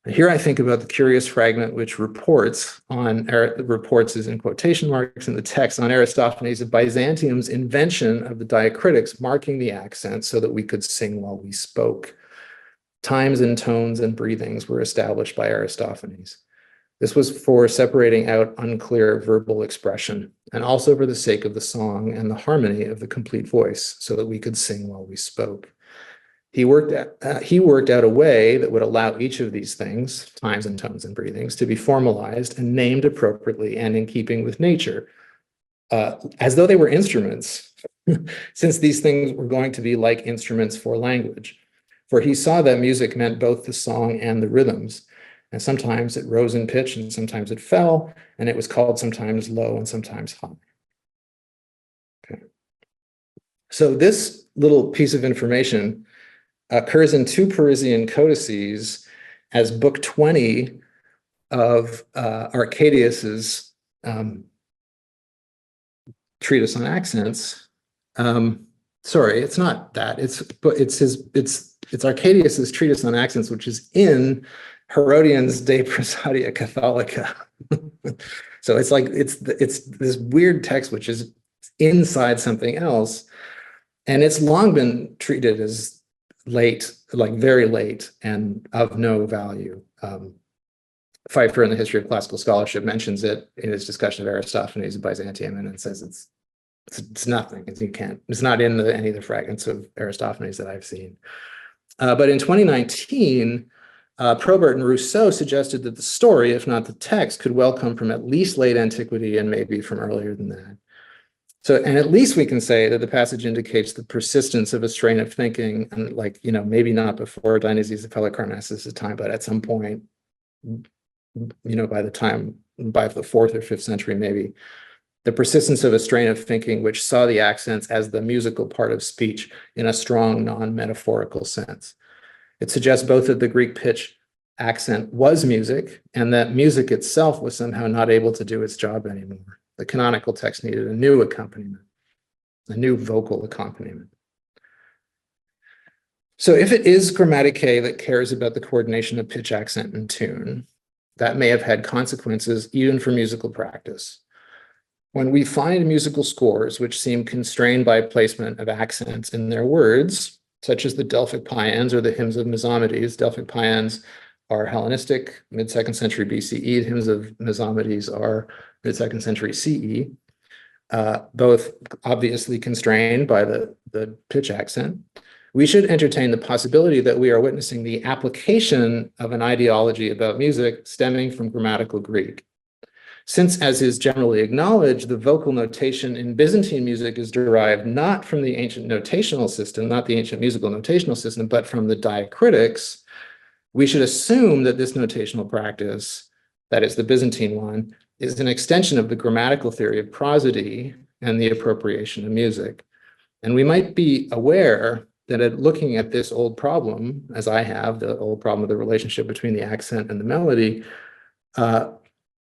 And here I think about the curious fragment which reports is in quotation marks in the text on Aristophanes of Byzantium's invention of the diacritics marking the accent so that we could sing while we spoke. Times and tones and breathings were established by Aristophanes. This was for separating out unclear verbal expression and also for the sake of the song and the harmony of the complete voice so that we could sing while we spoke. He worked out a way that would allow each of these things, times and tones and breathings, to be formalized and named appropriately and in keeping with nature, as though they were instruments, since these things were going to be like instruments for language. For he saw that music meant both the song and the rhythms, and sometimes it rose in pitch and sometimes it fell, and it was called sometimes low and sometimes high. Okay. So this little piece of information occurs in two Parisian codices as book 20 of Arcadius's treatise on accents. Sorry, it's not that. It's Arcadius's treatise on accents, which is in Herodian's De Prosodia Catholica. So it's like it's this weird text which is inside something else, and it's long been treated as late, like very late, and of no value. Pfeiffer in the History of Classical Scholarship mentions it in his discussion of Aristophanes and Byzantium, and says it's nothing. It's not in any of the fragments of Aristophanes that I've seen. But in 2019, Probert and Rousseau suggested that the story, if not the text, could well come from at least late antiquity and maybe from earlier than that. So, and at least we can say that the passage indicates the persistence of a strain of thinking, and like, maybe not before Dionysius of Halicarnassus' time, but at some point, by the 4th or 5th century, maybe, the persistence of a strain of thinking which saw the accents as the musical part of speech in a strong non-metaphorical sense. It suggests both that the Greek pitch accent was music and that music itself was somehow not able to do its job anymore. The canonical text needed a new accompaniment, a new vocal accompaniment. So if it is Grammaticae that cares about the coordination of pitch, accent, and tune, that may have had consequences even for musical practice. When we find musical scores which seem constrained by placement of accents in their words, such as the Delphic Paians or the hymns of Mizamides. Delphic Paians are Hellenistic, mid-2nd century BCE. The hymns of Mizamides are mid-2nd century CE, both obviously constrained by the pitch accent. We should entertain the possibility that we are witnessing the application of an ideology about music stemming from grammatical Greek. Since, as is generally acknowledged, the vocal notation in Byzantine music is derived not from the ancient notational system, not the ancient musical notational system, but from the diacritics, we should assume that this notational practice, that is the Byzantine one, is an extension of the grammatical theory of prosody and the appropriation of music. And we might be aware that looking at this old problem, as I have, the old problem of the relationship between the accent and the melody,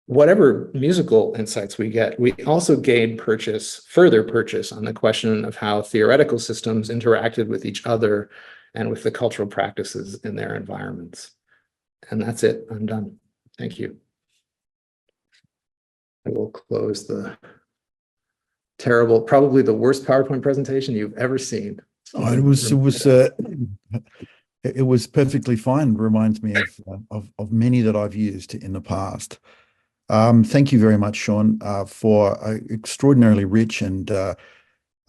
whatever musical insights we get, we also gain further purchase on the question of how theoretical systems interacted with each other and with the cultural practices in their environments. And that's it. I'm done. Thank you. I will close the terrible, probably the worst PowerPoint presentation you've ever seen. Oh, it was perfectly fine. Reminds me of many that I've used in the past. Thank you very much, Sean, for an extraordinarily rich and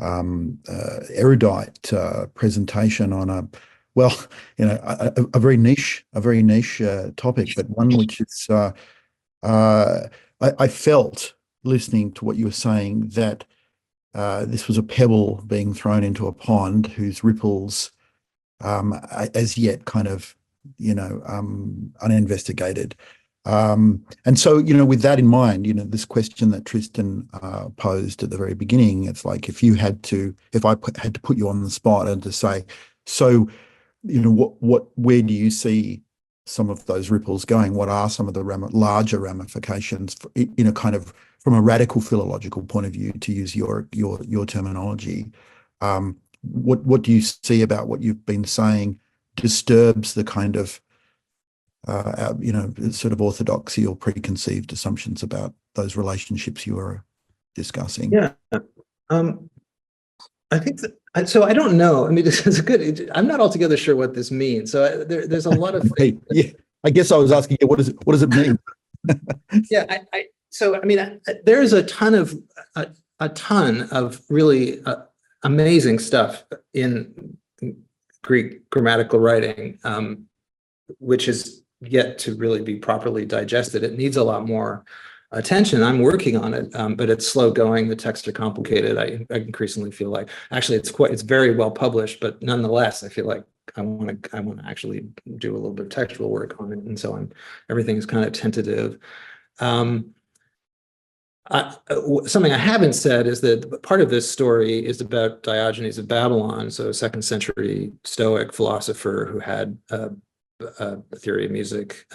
erudite presentation on a very niche topic, but one which is I felt listening to what you were saying that this was a pebble being thrown into a pond whose ripples as yet kind of uninvestigated. And so, with that in mind, this question that Tristan posed at the very beginning, it's like if I had to put you on the spot and to say, so, where do you see some of those ripples going? What are some of the larger ramifications, kind of from a radical philological point of view, to use your terminology? What do you see about what you've been saying disturbs the kind of sort of orthodoxy or preconceived assumptions about those relationships you were discussing? Yeah, I think so. I don't know. I mean, this is good. I'm not altogether sure what this means. So there's a lot of. Yeah, I guess I was asking you, what does it mean? Yeah, so I mean, there's a ton of really amazing stuff in Greek grammatical writing, which is yet to really be properly digested. It needs a lot more attention. I'm working on it, but it's slow going. The texts are complicated. I increasingly feel like actually it's very well published, but nonetheless, I feel like I want to actually do a little bit of textual work on it, and so everything is kind of tentative. Something I haven't said is that part of this story is about Diogenes of Babylon, so a second century Stoic philosopher who had a theory of music,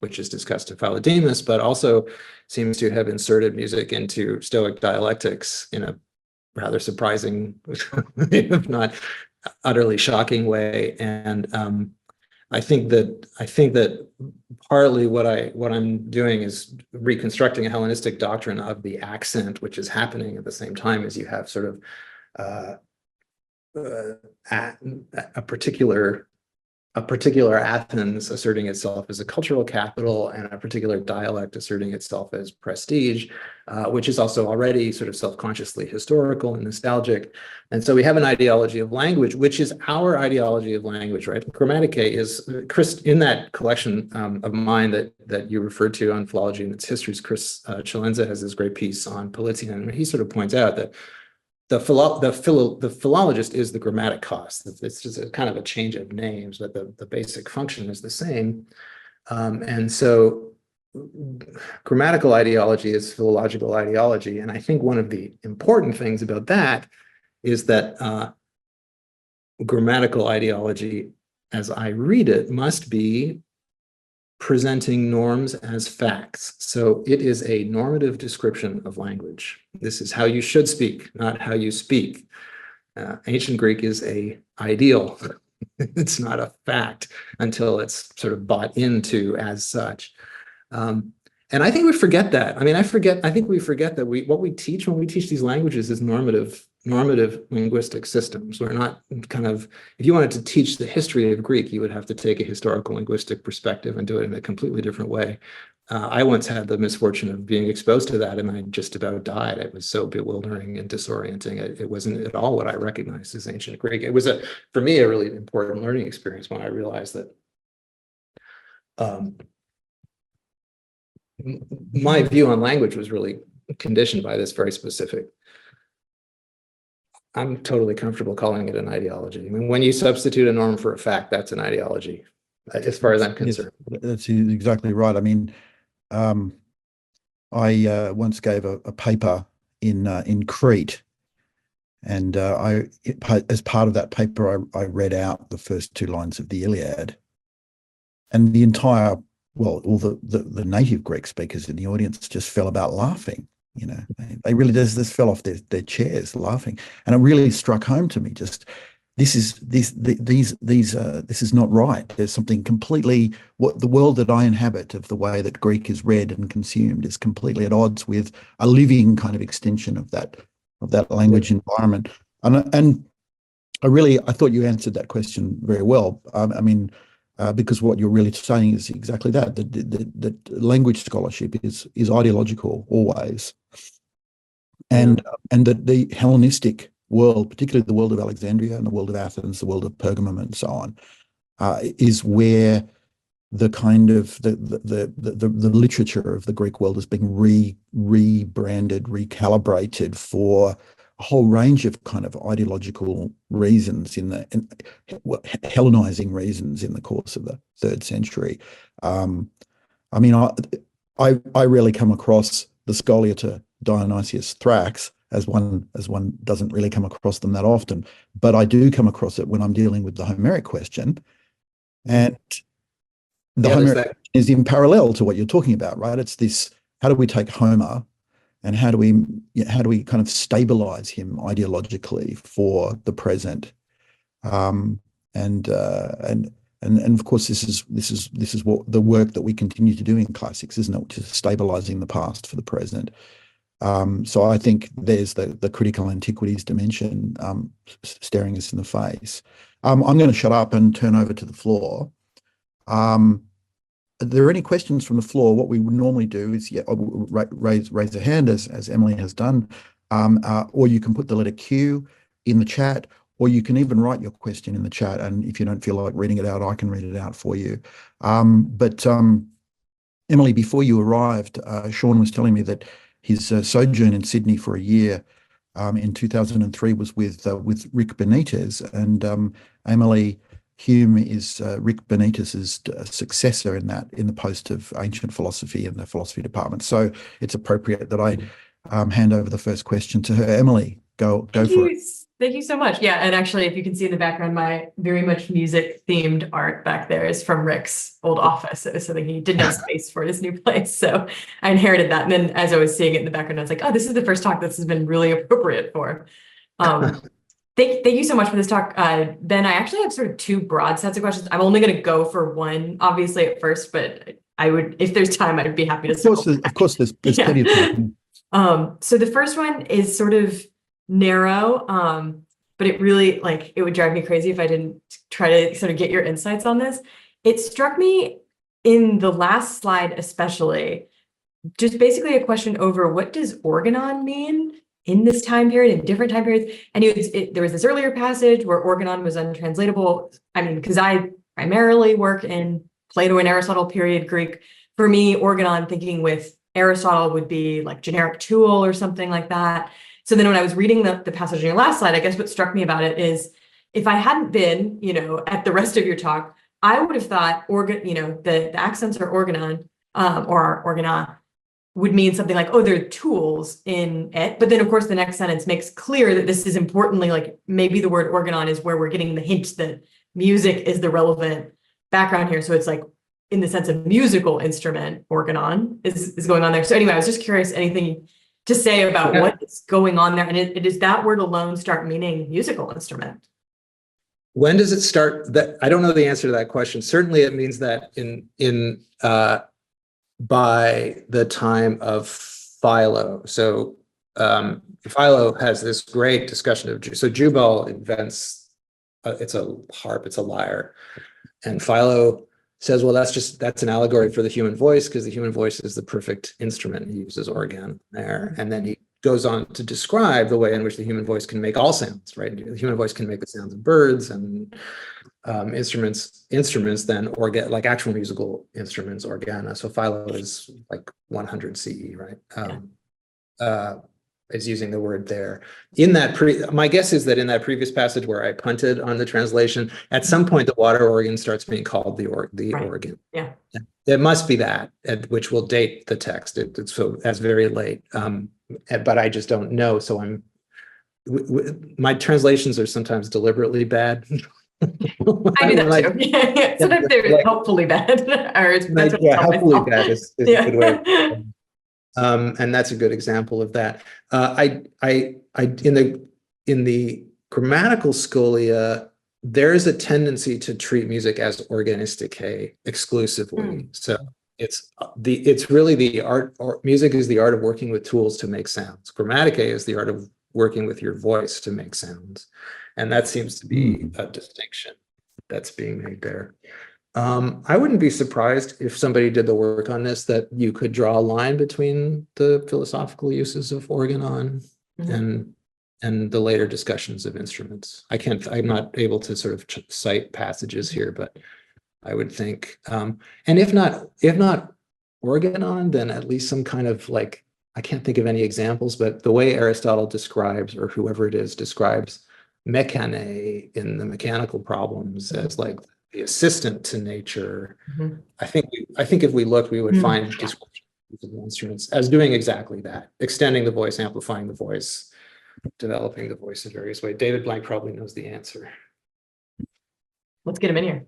which is discussed in Philodemus, but also seems to have inserted music into Stoic dialectics in a rather surprising, if not utterly shocking way. And I think that partly what I'm doing is reconstructing a Hellenistic doctrine of the accent, which is happening at the same time as you have sort of uh, a particular Athens asserting itself as a cultural capital and a particular dialect asserting itself as prestige, which is also already sort of self-consciously historical and nostalgic. And so we have an ideology of language, which is our ideology of language, right? Grammaticae is, Chris, in that collection of mine that you referred to on philology and its histories, Chris Chalenza has this great piece on Politian, and he sort of points out that the philologist is the grammaticos. It's just a kind of a change of names, but the basic function is the same. And so grammatical ideology is philological ideology. And I think one of the important things about that is that grammatical ideology, as I read it, must be presenting norms as facts. So it is a normative description of language. This is how you should speak, not how you speak. Ancient Greek is a ideal. It's not a fact until it's sort of bought into as such. And I think we forget that. I mean, I think we forget that what we teach when we teach these languages is normative linguistic systems. We're not kind of, if you wanted to teach the history of Greek, you would have to take a historical linguistic perspective and do it in a completely different way. I once had the misfortune of being exposed to that, and I just about died. It was so bewildering and disorienting. It wasn't at all what I recognized as ancient Greek. It was, for me, a really important learning experience when I realized that my view on language was really conditioned by this very specific. I'm totally comfortable calling it an ideology. I mean, when you substitute a norm for a fact, that's an ideology, as far as I'm concerned. Yes, that's exactly right. I mean, I once gave a paper in Crete, and as part of that paper, I read out the first two lines of the Iliad, and the entire, well, all the native Greek speakers in the audience just fell about laughing. You know, they really just fell off their chairs laughing, and it really struck home to me. Just this is not right. There's something completely, what the world that I inhabit, of the way that Greek is read and consumed, is completely at odds with a living kind of extension of that language environment. And I thought you answered that question very well. I mean, because what you're really saying is exactly that language scholarship is ideological always, and that the Hellenistic world, particularly the world of Alexandria and the world of Athens, the world of Pergamum, and so on, is where the kind of the literature of the Greek world is being rebranded, recalibrated for a whole range of kind of ideological reasons Hellenizing reasons in the course of the 3rd century. I mean, I rarely come across the scholia to Dionysius Thrax, as one doesn't really come across them that often, but I do come across it when I'm dealing with the Homeric question, and the Homeric question is in parallel to what you're talking about, right? It's this: how do we take Homer, and how do we kind of stabilize him ideologically for the present? And of course, this is what the work that we continue to do in classics, isn't it? Which is stabilizing the past for the present. So I think there's the critical antiquities dimension staring us in the face. I'm going to shut up and turn over to the floor. Are there any questions from the floor? What we would normally do is raise a hand, as Emily has done, or you can put the letter Q in the chat, or you can even write your question in the chat. And if you don't feel like reading it out, I can read it out for you. But Emily, before you arrived, Sean was telling me that his sojourn in Sydney for a year in 2003 was with Rick Benitez, and Emily Hume is Rick Benitez's successor in the post of ancient philosophy in the philosophy department. So it's appropriate that I hand over the first question to her. Emily, go for it. Thank you so much. Yeah, and actually, if you can see in the background, my very much music-themed art back there is from Rick's old office. It was something he didn't have space for his new place, so I inherited that. And then as I was seeing it in the background, I was like, oh, this is the first talk this has been really appropriate for. Thank you so much for this talk. Ben, I actually have sort of two broad sets of questions. I'm only going to go for one, obviously, at first, but I would, if there's time, I'd be happy to. Of course, there's plenty of time. So the first one is sort of narrow, but it really, like, it would drive me crazy if I didn't try to sort of get your insights on this. It struck me in the last slide, especially, just basically a question over what does organon mean in this time period, in different time periods. And there was this earlier passage where organon was untranslatable. I mean, because I primarily work in Plato and Aristotle period Greek. For me, organon, thinking with Aristotle, would be like generic tool or something like that. So then when I was reading the passage in your last slide, I guess what struck me about it is, if I hadn't been, at the rest of your talk, I would have thought the accents are organon, or organa, would mean something like, oh, there are tools in it. But then, of course, the next sentence makes clear that this is importantly, like, maybe the word organon is where we're getting the hint that music is the relevant background here. So it's like, in the sense of musical instrument, organon is going on there. So anyway, I was just curious, anything to say about what's going on there? And does that word alone start meaning musical instrument? When does it start? That I don't know the answer to that question. Certainly it means that by the time of Philo. So Philo has this great discussion of, so Jubal invents, it's a harp, it's a lyre. And Philo says, well, that's an allegory for the human voice, because the human voice is the perfect instrument. He uses organ there. And then he goes on to describe the way in which the human voice can make all sounds, right? The human voice can make the sounds of birds, and instruments then organ, like actual musical instruments, organa. So Philo is like 100 CE, right? Is using the word there. In that my guess is that in that previous passage where I punted on the translation, at some point the water organ starts being called the organ. Yeah, it must be that, which will date the text. So that's very late. But I just don't know. So my translations are sometimes deliberately bad. I do that too. Sometimes they're helpfully bad. Helpfully bad is a good way. And that's a good example of that. In the grammatical scholia, there's a tendency to treat music as organisticae exclusively. So it's really the art, or music is the art of working with tools to make sounds. Grammaticae is the art of working with your voice to make sounds. And that seems to be a distinction that's being made there. I wouldn't be surprised if somebody did the work on this, that you could draw a line between the philosophical uses of organon and the later discussions of instruments. I'm not able to sort of cite passages here, but I would think, and if not organon, then at least some kind of, like, I can't think of any examples, but the way Aristotle describes, or whoever it is describes, mechane in the mechanical problems as like the assistant to nature. I think if we looked, we would find descriptions of instruments as doing exactly that: extending the voice, amplifying the voice, developing the voice in various ways. David Blank probably knows the answer. Let's get him in here.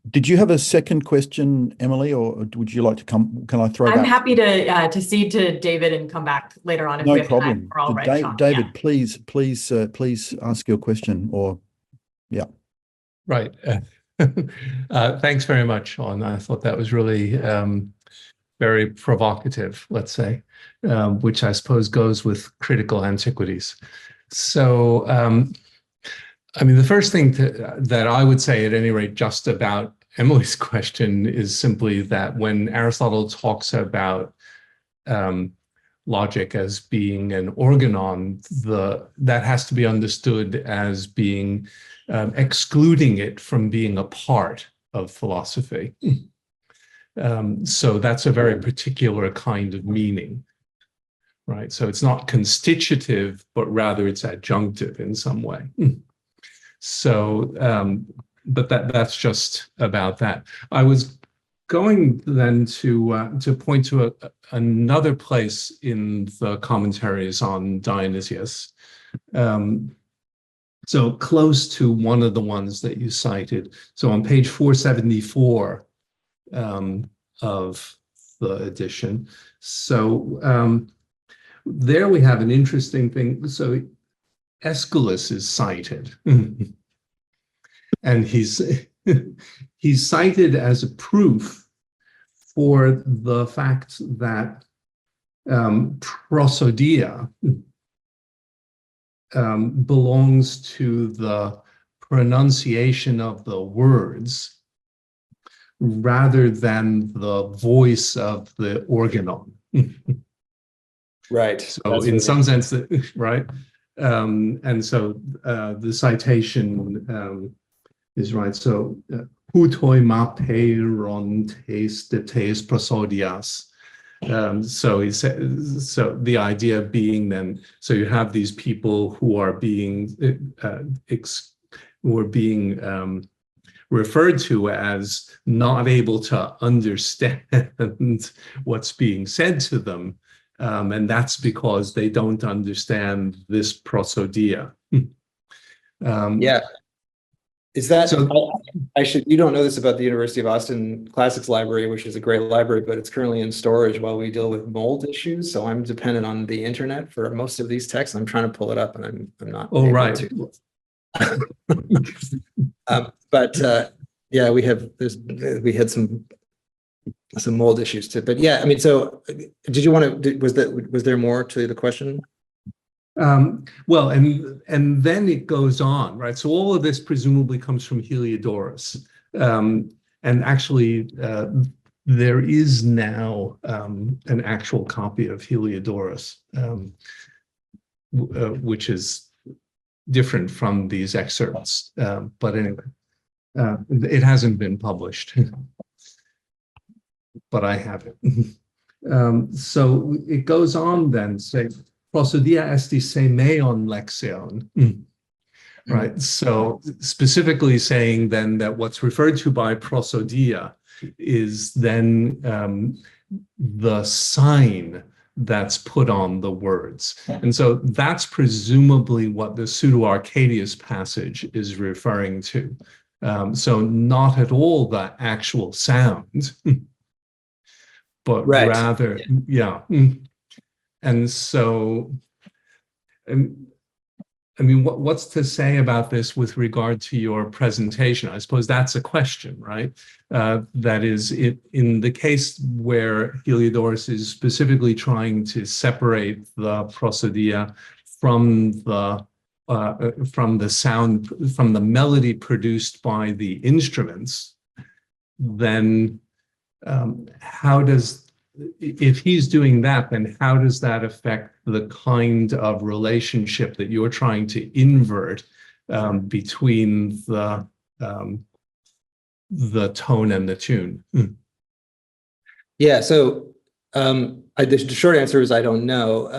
Did you have a second question, Emily, or would you like to come? Can I throw? I'm happy to cede to David and come back later on if we have time for all right. David, please ask your question. Or right. Thanks very much, Sean. I thought that was really very provocative, let's say, which I suppose goes with critical antiquities. So, I mean, the first thing that I would say, at any rate, just about Emily's question is simply that when Aristotle talks about logic as being an organon, that has to be understood as being excluding it from being a part of philosophy. So that's a very particular kind of meaning, right? So it's not constitutive, but rather it's adjunctive in some way. So, but that's just about that. I was going then to point to another place in the commentaries on Dionysius. So close to one of the ones that you cited. So on page 474 of the edition. So there we have an interesting thing. So Aeschylus is cited. And he's cited as a proof for the fact that prosodia belongs to the pronunciation of the words rather than the voice of the organon. Right. So That's in really some sense, right? And so the citation is right. So hutoi mapeiron tes prosodias. So he says, so the idea being then, so you have these people who are being referred to as not able to understand what's being said to them, and that's because they don't understand this prosodia. yeah. Is that So- you don't know this about the University of Austin Classics Library, which is a great library, but it's currently in storage while we deal with mold issues. So I'm dependent on the internet for most of these texts. I'm trying to pull it up and I'm not Oh, able right. to. Yeah, we had some mold issues too. But yeah, I mean, so did you want to, was there more to the question? Well, and then it goes on, right? So all of this presumably comes from Heliodorus. And actually, there is now an actual copy of Heliodorus, which is different from these excerpts. But anyway, it hasn't been published, but I have it. So it goes on then, say, prosodia esti semeion lexeon. Right. So specifically saying then that what's referred to by prosodia is then the sign that's put on the words. And so that's presumably what the Pseudo-Arcadius passage is referring to. So not at all the actual sound, but Right. rather, yeah. And so, I mean, what's to say about this with regard to your presentation? I suppose that's a question, right? That is, in the case where Heliodorus is specifically trying to separate the prosodia from the sound, from the melody produced by the instruments, then how does, if he's doing that, then how does that affect the kind of relationship that you're trying to invert between the tone and the tune? Yeah, so the short answer is I don't know.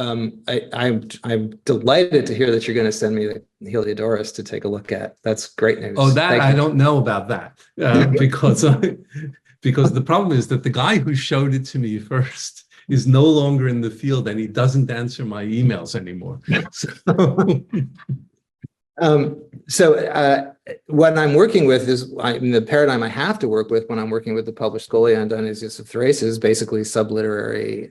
I'm delighted to hear that you're going to send me the Heliodorus to take a look at. That's great news. Oh, that Thank I you. don't know about that because the problem is that the guy who showed it to me first is no longer in the field and he doesn't answer my emails anymore. So what I'm working with is the paradigm I have to work with when I'm working with the published scholia on Dionysius of Thrace is basically subliterary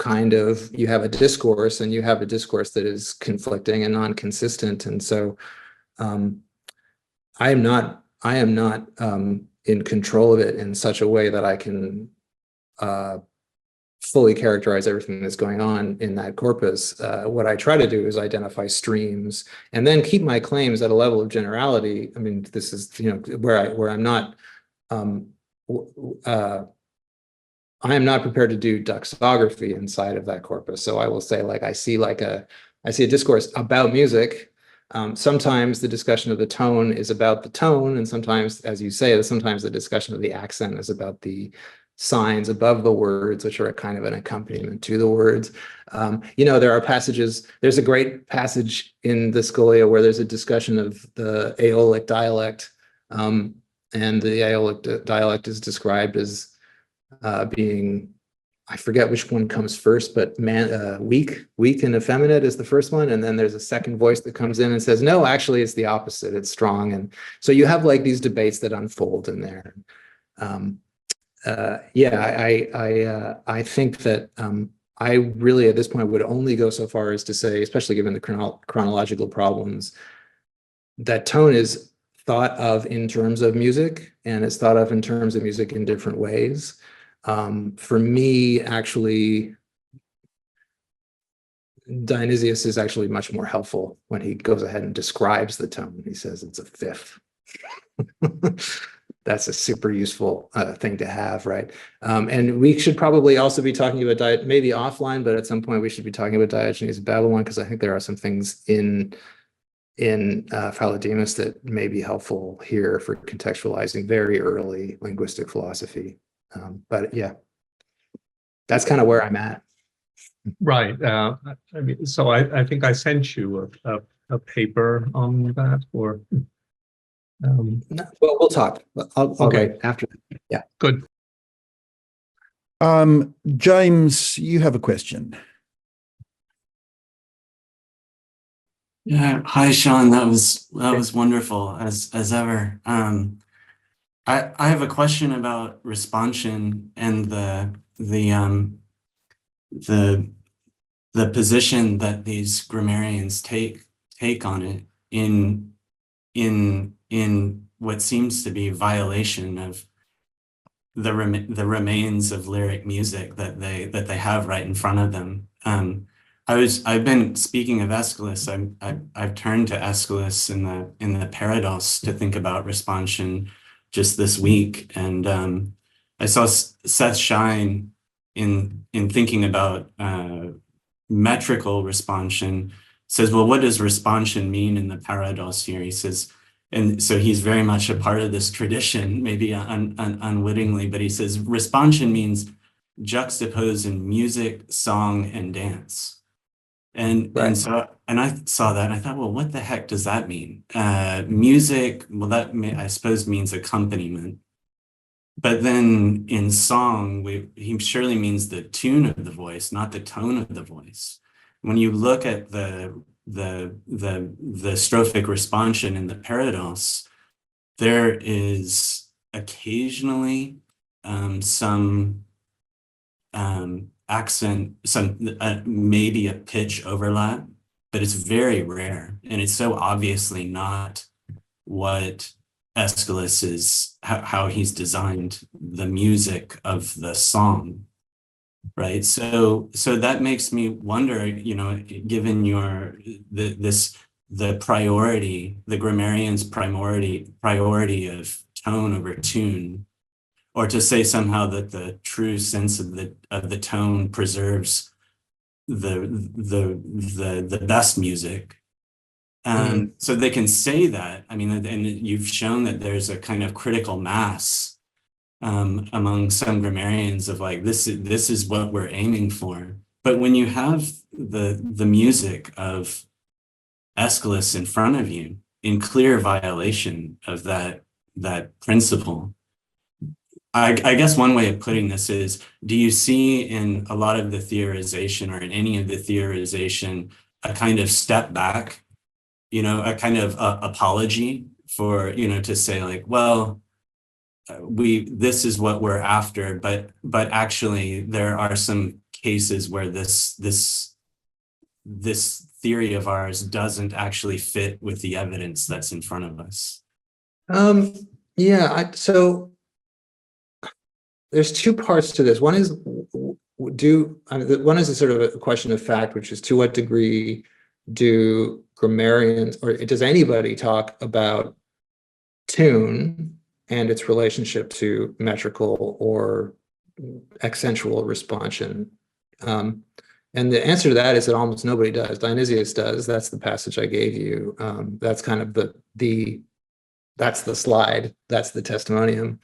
kind of, you have a discourse and you have a discourse that is conflicting and non-consistent. And so I am not in control of it in such a way that I can fully characterize everything that's going on in that corpus. What I try to do is identify streams and then keep my claims at a level of generality. I mean, this is, where I'm not, I am not prepared to do doxography inside of that corpus. So I will say, like, I see a discourse about music. Sometimes the discussion of the tone is about the tone, and sometimes, as you say, sometimes the discussion of the accent is about the signs above the words, which are a kind of an accompaniment to the words. There are passages, there's a great passage in the Scholia where there's a discussion of the Aeolic dialect, and the Aeolic dialect is described as being, I forget which one comes first, but weak and effeminate is the first one. And then there's a second voice that comes in and says, no, actually it's the opposite, it's strong. And so you have like these debates that unfold in there. I think that I really at this point would only go so far as to say, especially given the chronological problems, that tone is thought of in terms of music, and it's thought of in terms of music in different ways. For me, actually, Dionysius is actually much more helpful when he goes ahead and describes the tone. He says it's a fifth. That's a super useful thing to have, right? And we should probably also be talking about maybe offline, but at some point we should be talking about Diogenes of Babylon, because I think there are some things in Philodemus that may be helpful here for contextualizing very early linguistic philosophy. But yeah, that's kind of where I'm at. Right. So I think I sent you a paper on that, or. Well, we'll talk. I'll Okay. write after that. Yeah. Good. James, you have a question. Yeah. Hi, Sean. That was wonderful as ever. I have a question about responsion and the position that these grammarians take on it in what seems to be violation of the remains of lyric music that they have right in front of them. I've been speaking of Aeschylus. I've turned to Aeschylus in the Parados to think about responsion just this week, and I saw Seth Shine in thinking about metrical responsion. Says, well, what does responsion mean in the Parados here? He says, and so he's very much a part of this tradition, maybe unwittingly, but he says responsion means juxtaposing music, song, and dance. And I saw that and I thought, well, what the heck does that mean? Music, well, that I suppose means accompaniment. But then in song, he surely means the tune of the voice, not the tone of the voice. When you look at the strophic responsion in the Parados, there is occasionally some accent, maybe a pitch overlap, but it's very rare, and it's so obviously not what Aeschylus is, how he's designed the music of the song, right? So that makes me wonder, given the priority, the grammarian's priority of tone over tune, or to say somehow that the true sense of the tone preserves the best music. So they can say that. I mean, and you've shown that there's a kind of critical mass among some grammarians of like, this is what we're aiming for. But when you have the music of Aeschylus in front of you in clear violation of that principle, I guess one way of putting this is, do you see in a lot of the theorization, or in any of the theorization, a kind of step back, a kind of apology for, to say like, well, this is what we're after, but actually there are some cases where this theory of ours doesn't actually fit with the evidence that's in front of us? So there's two parts to this. One is one is a sort of a question of fact, which is to what degree do grammarians, or does anybody talk about tune and its relationship to metrical or accentual responsion? And the answer to that is that almost nobody does. Dionysius does. That's the passage I gave you. That's kind of that's the slide. That's the testimonium.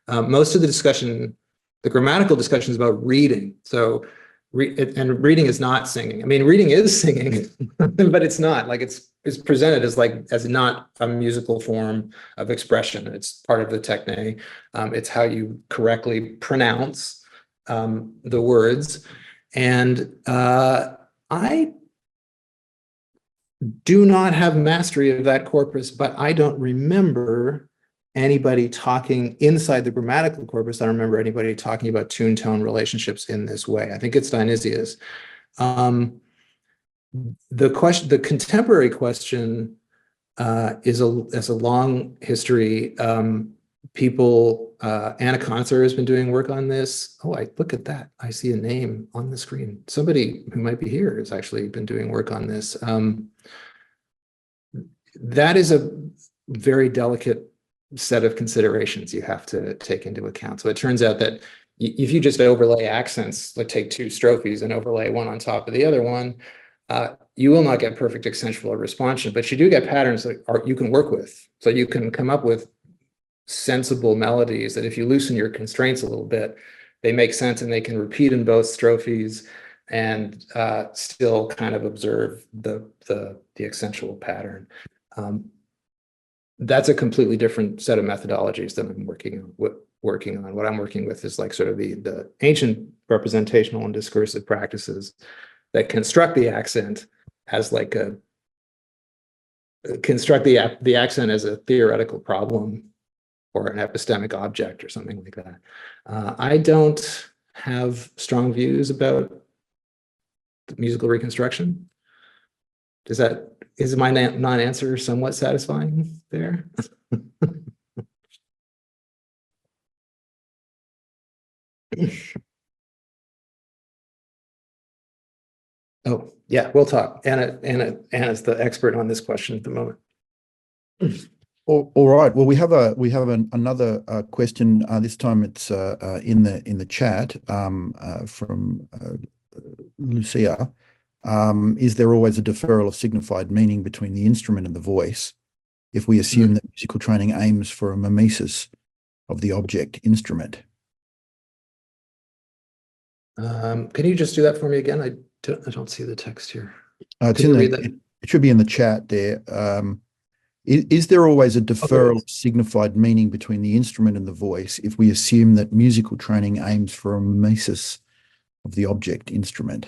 Most of the discussion The grammatical discussion is about reading. So, and reading is not singing. I mean, reading is singing, but it's not. Like it's presented as not a musical form of expression. It's part of the techne. It's how you correctly pronounce the words. And I do not have mastery of that corpus, but I don't remember anybody talking inside the grammatical corpus. I don't remember anybody talking about tune-tone relationships in this way. I think it's Dionysius. The contemporary question is a long history. Anna Conser has been doing work on this. Oh, look at that. I see a name on the screen. Somebody who might be here has actually been doing work on this. That is a very delicate set of considerations you have to take into account. So it turns out that if you just overlay accents, like take two strophes and overlay one on top of the other one, you will not get perfect accentual responsion, but you do get patterns that you can work with. So you can come up with sensible melodies that if you loosen your constraints a little bit, they make sense and they can repeat in both strophes and still kind of observe the accentual pattern. That's a completely different set of methodologies that I'm working on. What I'm working with is like sort of the ancient representational and discursive practices that construct the accent as like construct the accent as a theoretical problem or an epistemic object or something like that. I don't have strong views about musical reconstruction. Is my non-answer somewhat satisfying there? Oh, yeah, we'll talk. Anna's the expert on this question at the moment. All right. Well, we have another question. This time it's in the chat from Lucia. Is there always a deferral of signified meaning between the instrument and the voice if we assume that musical training aims for a mimesis of the object instrument? Can you just do that for me again? I don't see the text here. It should be in the chat there. Is there always a deferral of signified meaning between the instrument and the voice if we assume that musical training aims for a mimesis of the object instrument?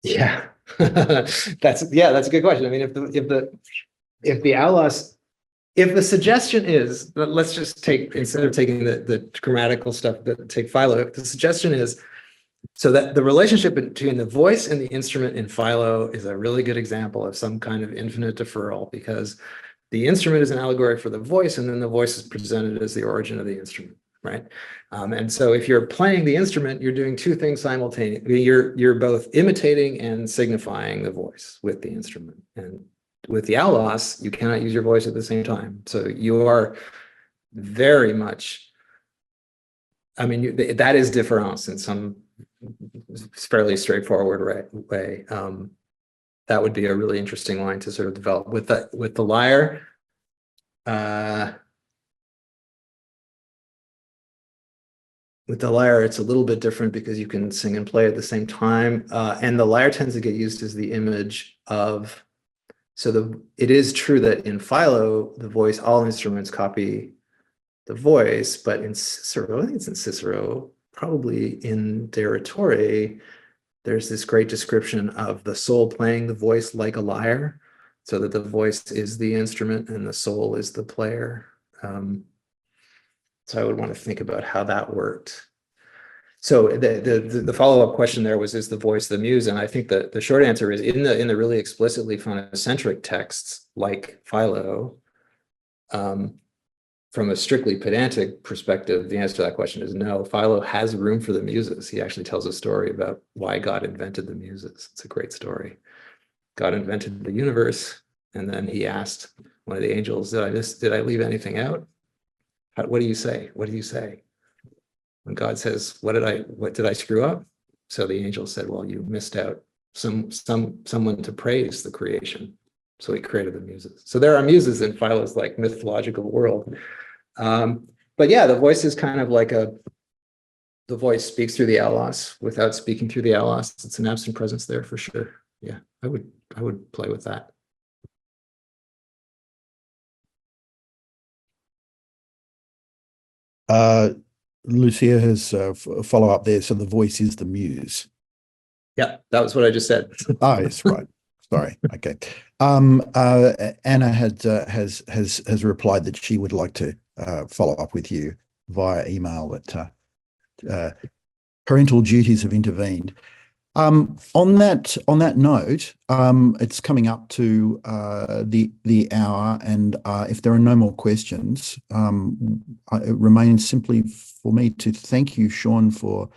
Yeah, that's a good question. I mean, if the suggestion is, let's just take, instead of taking the grammatical stuff, take Philo, if the suggestion is, so that the relationship between the voice and the instrument in Philo is a really good example of some kind of infinite deferral, because the instrument is an allegory for the voice, and then the voice is presented as the origin of the instrument, right? And so if you're playing the instrument, you're doing two things simultaneously. You're both imitating and signifying the voice with the instrument. And with the aulos, you cannot use your voice at the same time. So you are very much, I mean, that is difference in some fairly straightforward way. That would be a really interesting line to sort of develop with the lyre. With the lyre, it's a little bit different because you can sing and play at the same time, and the lyre tends to get used as the image of. So it is true that in Philo, the voice, all instruments copy the voice, but in Cicero, I think it's in Cicero, probably in De Rhetore, there's this great description of the soul playing the voice like a lyre, so that the voice is the instrument and the soul is the player. So I would want to think about how that worked. So the follow-up question there was, is the voice the muse? And I think that the short answer is, in the really explicitly phonocentric texts like Philo, from a strictly pedantic perspective, the answer to that question is no. Philo has room for the muses. He actually tells a story about why God invented the muses. It's a great story. God invented the universe, and then he asked one of the angels, did I leave anything out? What do you say? What do you say? When God says, what did I screw up? So the angel said, well, you missed out someone to praise the creation. So he created the muses. So there are muses in Philo's like mythological world. But yeah, the voice is kind of like the voice speaks through the allos without speaking through the allos. It's an absent presence there for sure. Yeah, I would play with that. Lucia has a follow up there. So the voice is the muse. Yeah, that was what I just said. Oh, yes, right. Sorry. Okay. Anna has replied that she would like to follow up with you via email, but parental duties have intervened. On that note, it's coming up to the hour, and if there are no more questions, it remains simply for me to thank you, Sean, for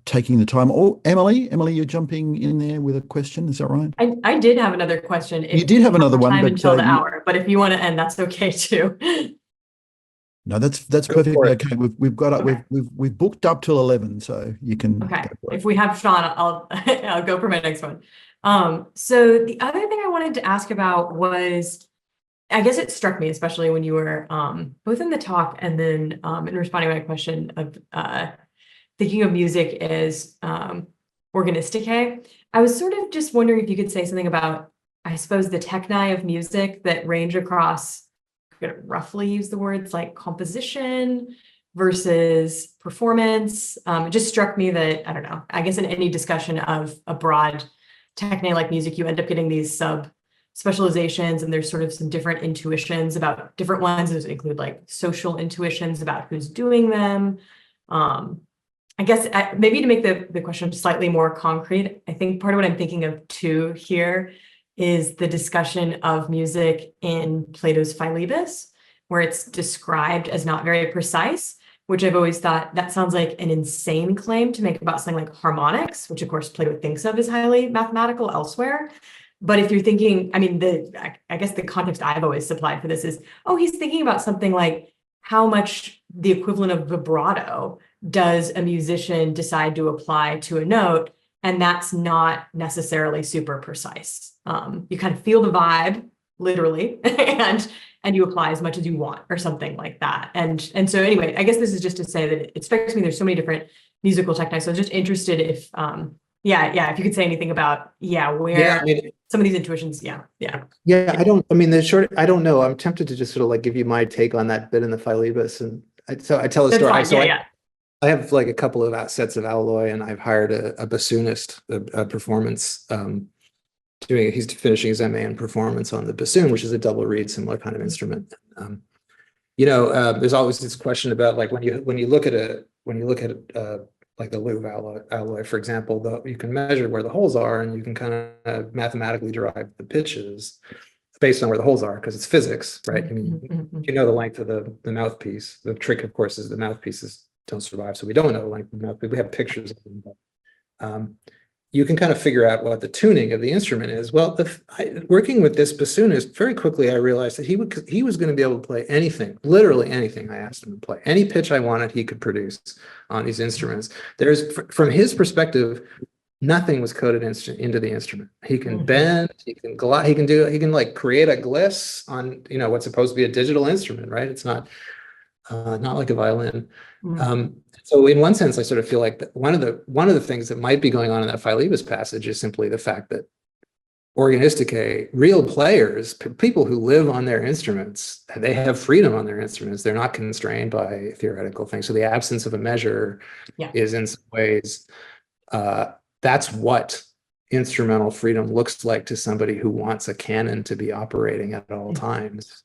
taking the time. Oh, Emily, you're jumping in there with a question. Is that right? I did have another question. You did have another one, time but until the hour, but if you want to end, that's okay too. No, that's perfectly okay. We've got we've booked up till 11, so you can. Okay. If we have Sean, I'll go for my next one. So the other thing I wanted to ask about was, I guess it struck me, especially when you were both in the talk and then in responding to my question of thinking of music as organisticae. I was sort of just wondering if you could say something about, I suppose, the techni of music that range across, I'm going to roughly use the words like composition versus performance. It just struck me that, I don't know, I guess in any discussion of a broad techne like music, you end up getting these sub specializations, and there's sort of some different intuitions about different ones. Those include like social intuitions about who's doing them. I guess maybe to make the question slightly more concrete, I think part of what I'm thinking of too here is the discussion of music in Plato's Philebus, where it's described as not very precise, which I've always thought that sounds like an insane claim to make about something like harmonics, which of course Plato thinks of as highly mathematical elsewhere. But if you're thinking, I mean, I guess the context I've always supplied for this is, oh, he's thinking about something like how much the equivalent of vibrato does a musician decide to apply to a note, and that's not necessarily super precise. You kind of feel the vibe, literally, and you apply as much as you want, or something like that. And so anyway, I guess this is just to say that it strikes me there's so many different musical techniques. So I was just interested if, if you could say anything about, where some of these intuitions, I don't know. I'm tempted to just sort of like give you my take on that bit in the Philebus, and I tell a story. I have like a couple of sets of alloy, and I've hired a bassoonist, a performance, he's finishing his MA in performance on the bassoon, which is a double reed, similar kind of instrument. There's always this question about like when you look at like the Louvre alloy, for example, you can measure where the holes are, and you can kind of mathematically derive the pitches based on where the holes are, because it's physics, right? I mean, you know the length of the mouthpiece. The trick, of course, is the mouthpieces don't survive, so we don't know the length of the mouthpiece. We have pictures of them, but you can kind of figure out what the tuning of the instrument is. Well, working with this bassoonist, very quickly I realized that he was going to be able to play anything, literally anything I asked him to play. Any pitch I wanted, he could produce on these instruments. From his perspective, nothing was coded into the instrument. He can bend, he can like create a gliss on what's supposed to be a digital instrument, right? It's not like a violin. So in one sense, I sort of feel like that one of the things that might be going on in that Philebus passage is simply the fact that organisticae, real players, people who live on their instruments, they have freedom on their instruments. They're not constrained by theoretical things. So the absence of a measure is in some ways, that's what instrumental freedom looks like to somebody who wants a canon to be operating at all times.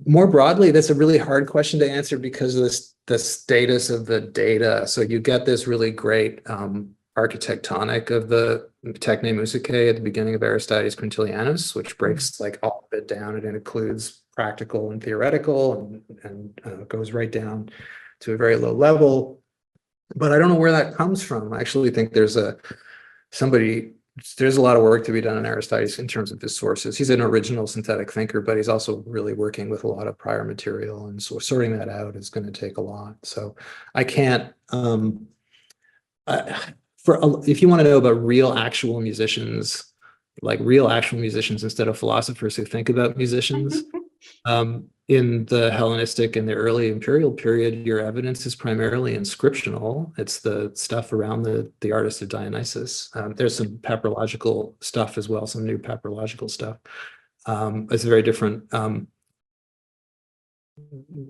More broadly, that's a really hard question to answer because of the status of the data. So you get this really great architectonic of the Techne Musicae at the beginning of Aristides Quintilianus, which breaks like all of it down. It includes practical and theoretical, and goes right down to a very low level. But I don't know where that comes from. I actually think there's a lot of work to be done in Aristides in terms of his sources. He's an original synthetic thinker, but he's also really working with a lot of prior material, and so sorting that out is going to take a lot. So I can't, if you want to know about real actual musicians, like real actual musicians instead of philosophers who think about musicians, in the Hellenistic and the early imperial period, your evidence is primarily inscriptional. It's the stuff around the artist of Dionysus. There's some papyrological stuff as well, some new papyrological stuff. It's a very different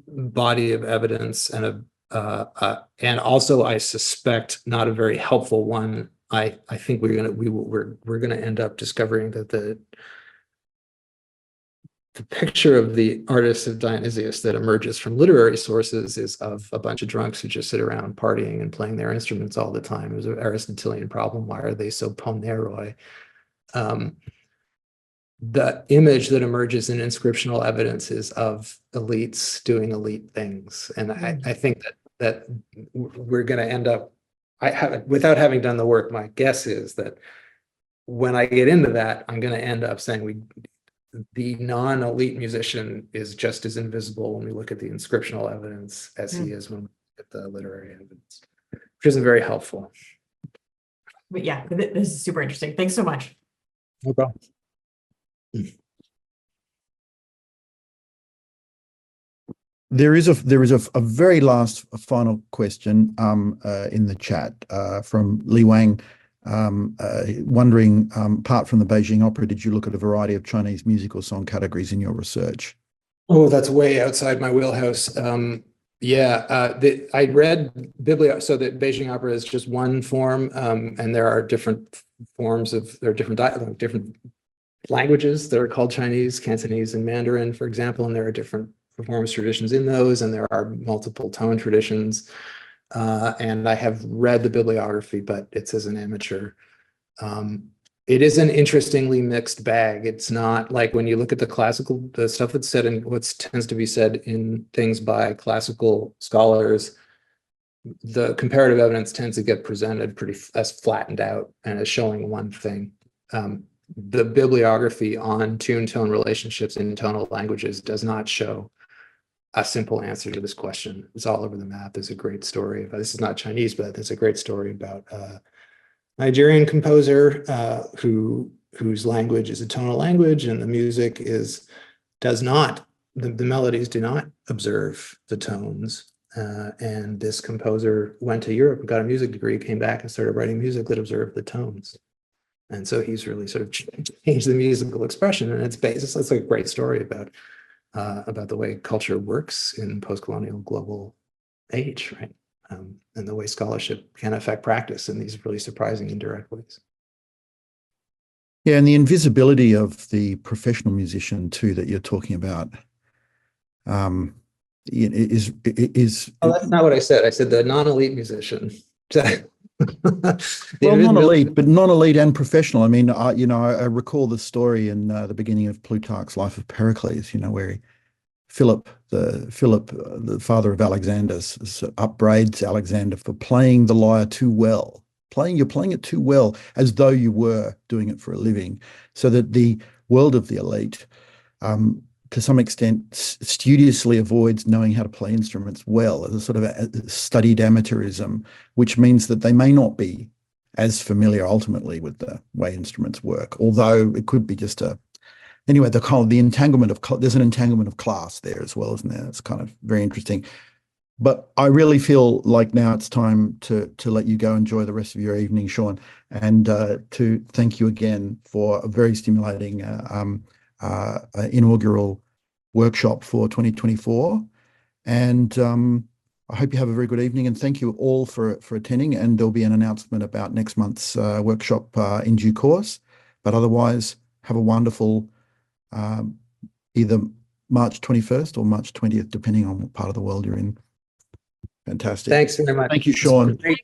body of evidence, and also, I suspect, not a very helpful one. I think we're gonna end up discovering that the picture of the artist of Dionysius that emerges from literary sources is of a bunch of drunks who just sit around partying and playing their instruments all the time. It was an Aristotelian problem. Why are they so poneroi? The image that emerges in inscriptional evidence is of elites doing elite things. And I think that we're going to end up, without having done the work, my guess is that when I get into that, I'm going to end up saying the non-elite musician is just as invisible when we look at the inscriptional evidence as he is when we look at the literary evidence, which isn't very helpful. But yeah, this is super interesting. Thanks so much. No problem. There is a very last final question in the chat from Li Wang, wondering, apart from the Beijing Opera, did you look at a variety of Chinese musical song categories in your research? Oh, that's way outside my wheelhouse. I read so the Beijing Opera is just one form, and there are different forms there are different languages that are called Chinese, Cantonese, and Mandarin, for example, and there are different performance traditions in those, and there are multiple tone traditions. And I have read the bibliography, but it's as an amateur. It is an interestingly mixed bag. It's not like when you look at the stuff that's said in what tends to be said in things by classical scholars, the comparative evidence tends to get presented as flattened out and as showing one thing. The bibliography on tune-tone relationships in tonal languages does not show a simple answer to this question. It's all over the map. There's a great story about, this is not Chinese, but there's a great story about a Nigerian composer whose language is a tonal language, and the music the melodies do not observe the tones. And this composer went to Europe, got a music degree, came back and started writing music that observed the tones. And so he's really sort of changed the musical expression, and it's a great story about the way culture works in post-colonial global age, right? And the way scholarship can affect practice in these really surprising indirect ways. Yeah, and the invisibility of the professional musician too that you're talking about is. Oh, that's not what I said. I said the non-elite musician. Well, non-elite, but non-elite and professional. I mean, I recall the story in the beginning of Plutarch's Life of Pericles, where Philip, the father of Alexander, upbraids Alexander for playing the lyre too well. You're playing it too well, as though you were doing it for a living, so that the world of the elite, to some extent, studiously avoids knowing how to play instruments well, as a sort of a studied amateurism, which means that they may not be as familiar ultimately with the way instruments work, although it could be just anyway, the entanglement there's an entanglement of class there as well, isn't there? It's kind of very interesting. But I really feel like now it's time to let you go enjoy the rest of your evening, Sean, and to thank you again for a very stimulating inaugural workshop for 2024. And I hope you have a very good evening, and thank you all for attending. And there'll be an announcement about next month's workshop in due course. But otherwise, have a wonderful either March 21st or March 20th, depending on what part of the world you're in. Fantastic. Thanks very much. Thank you, Sean. Great.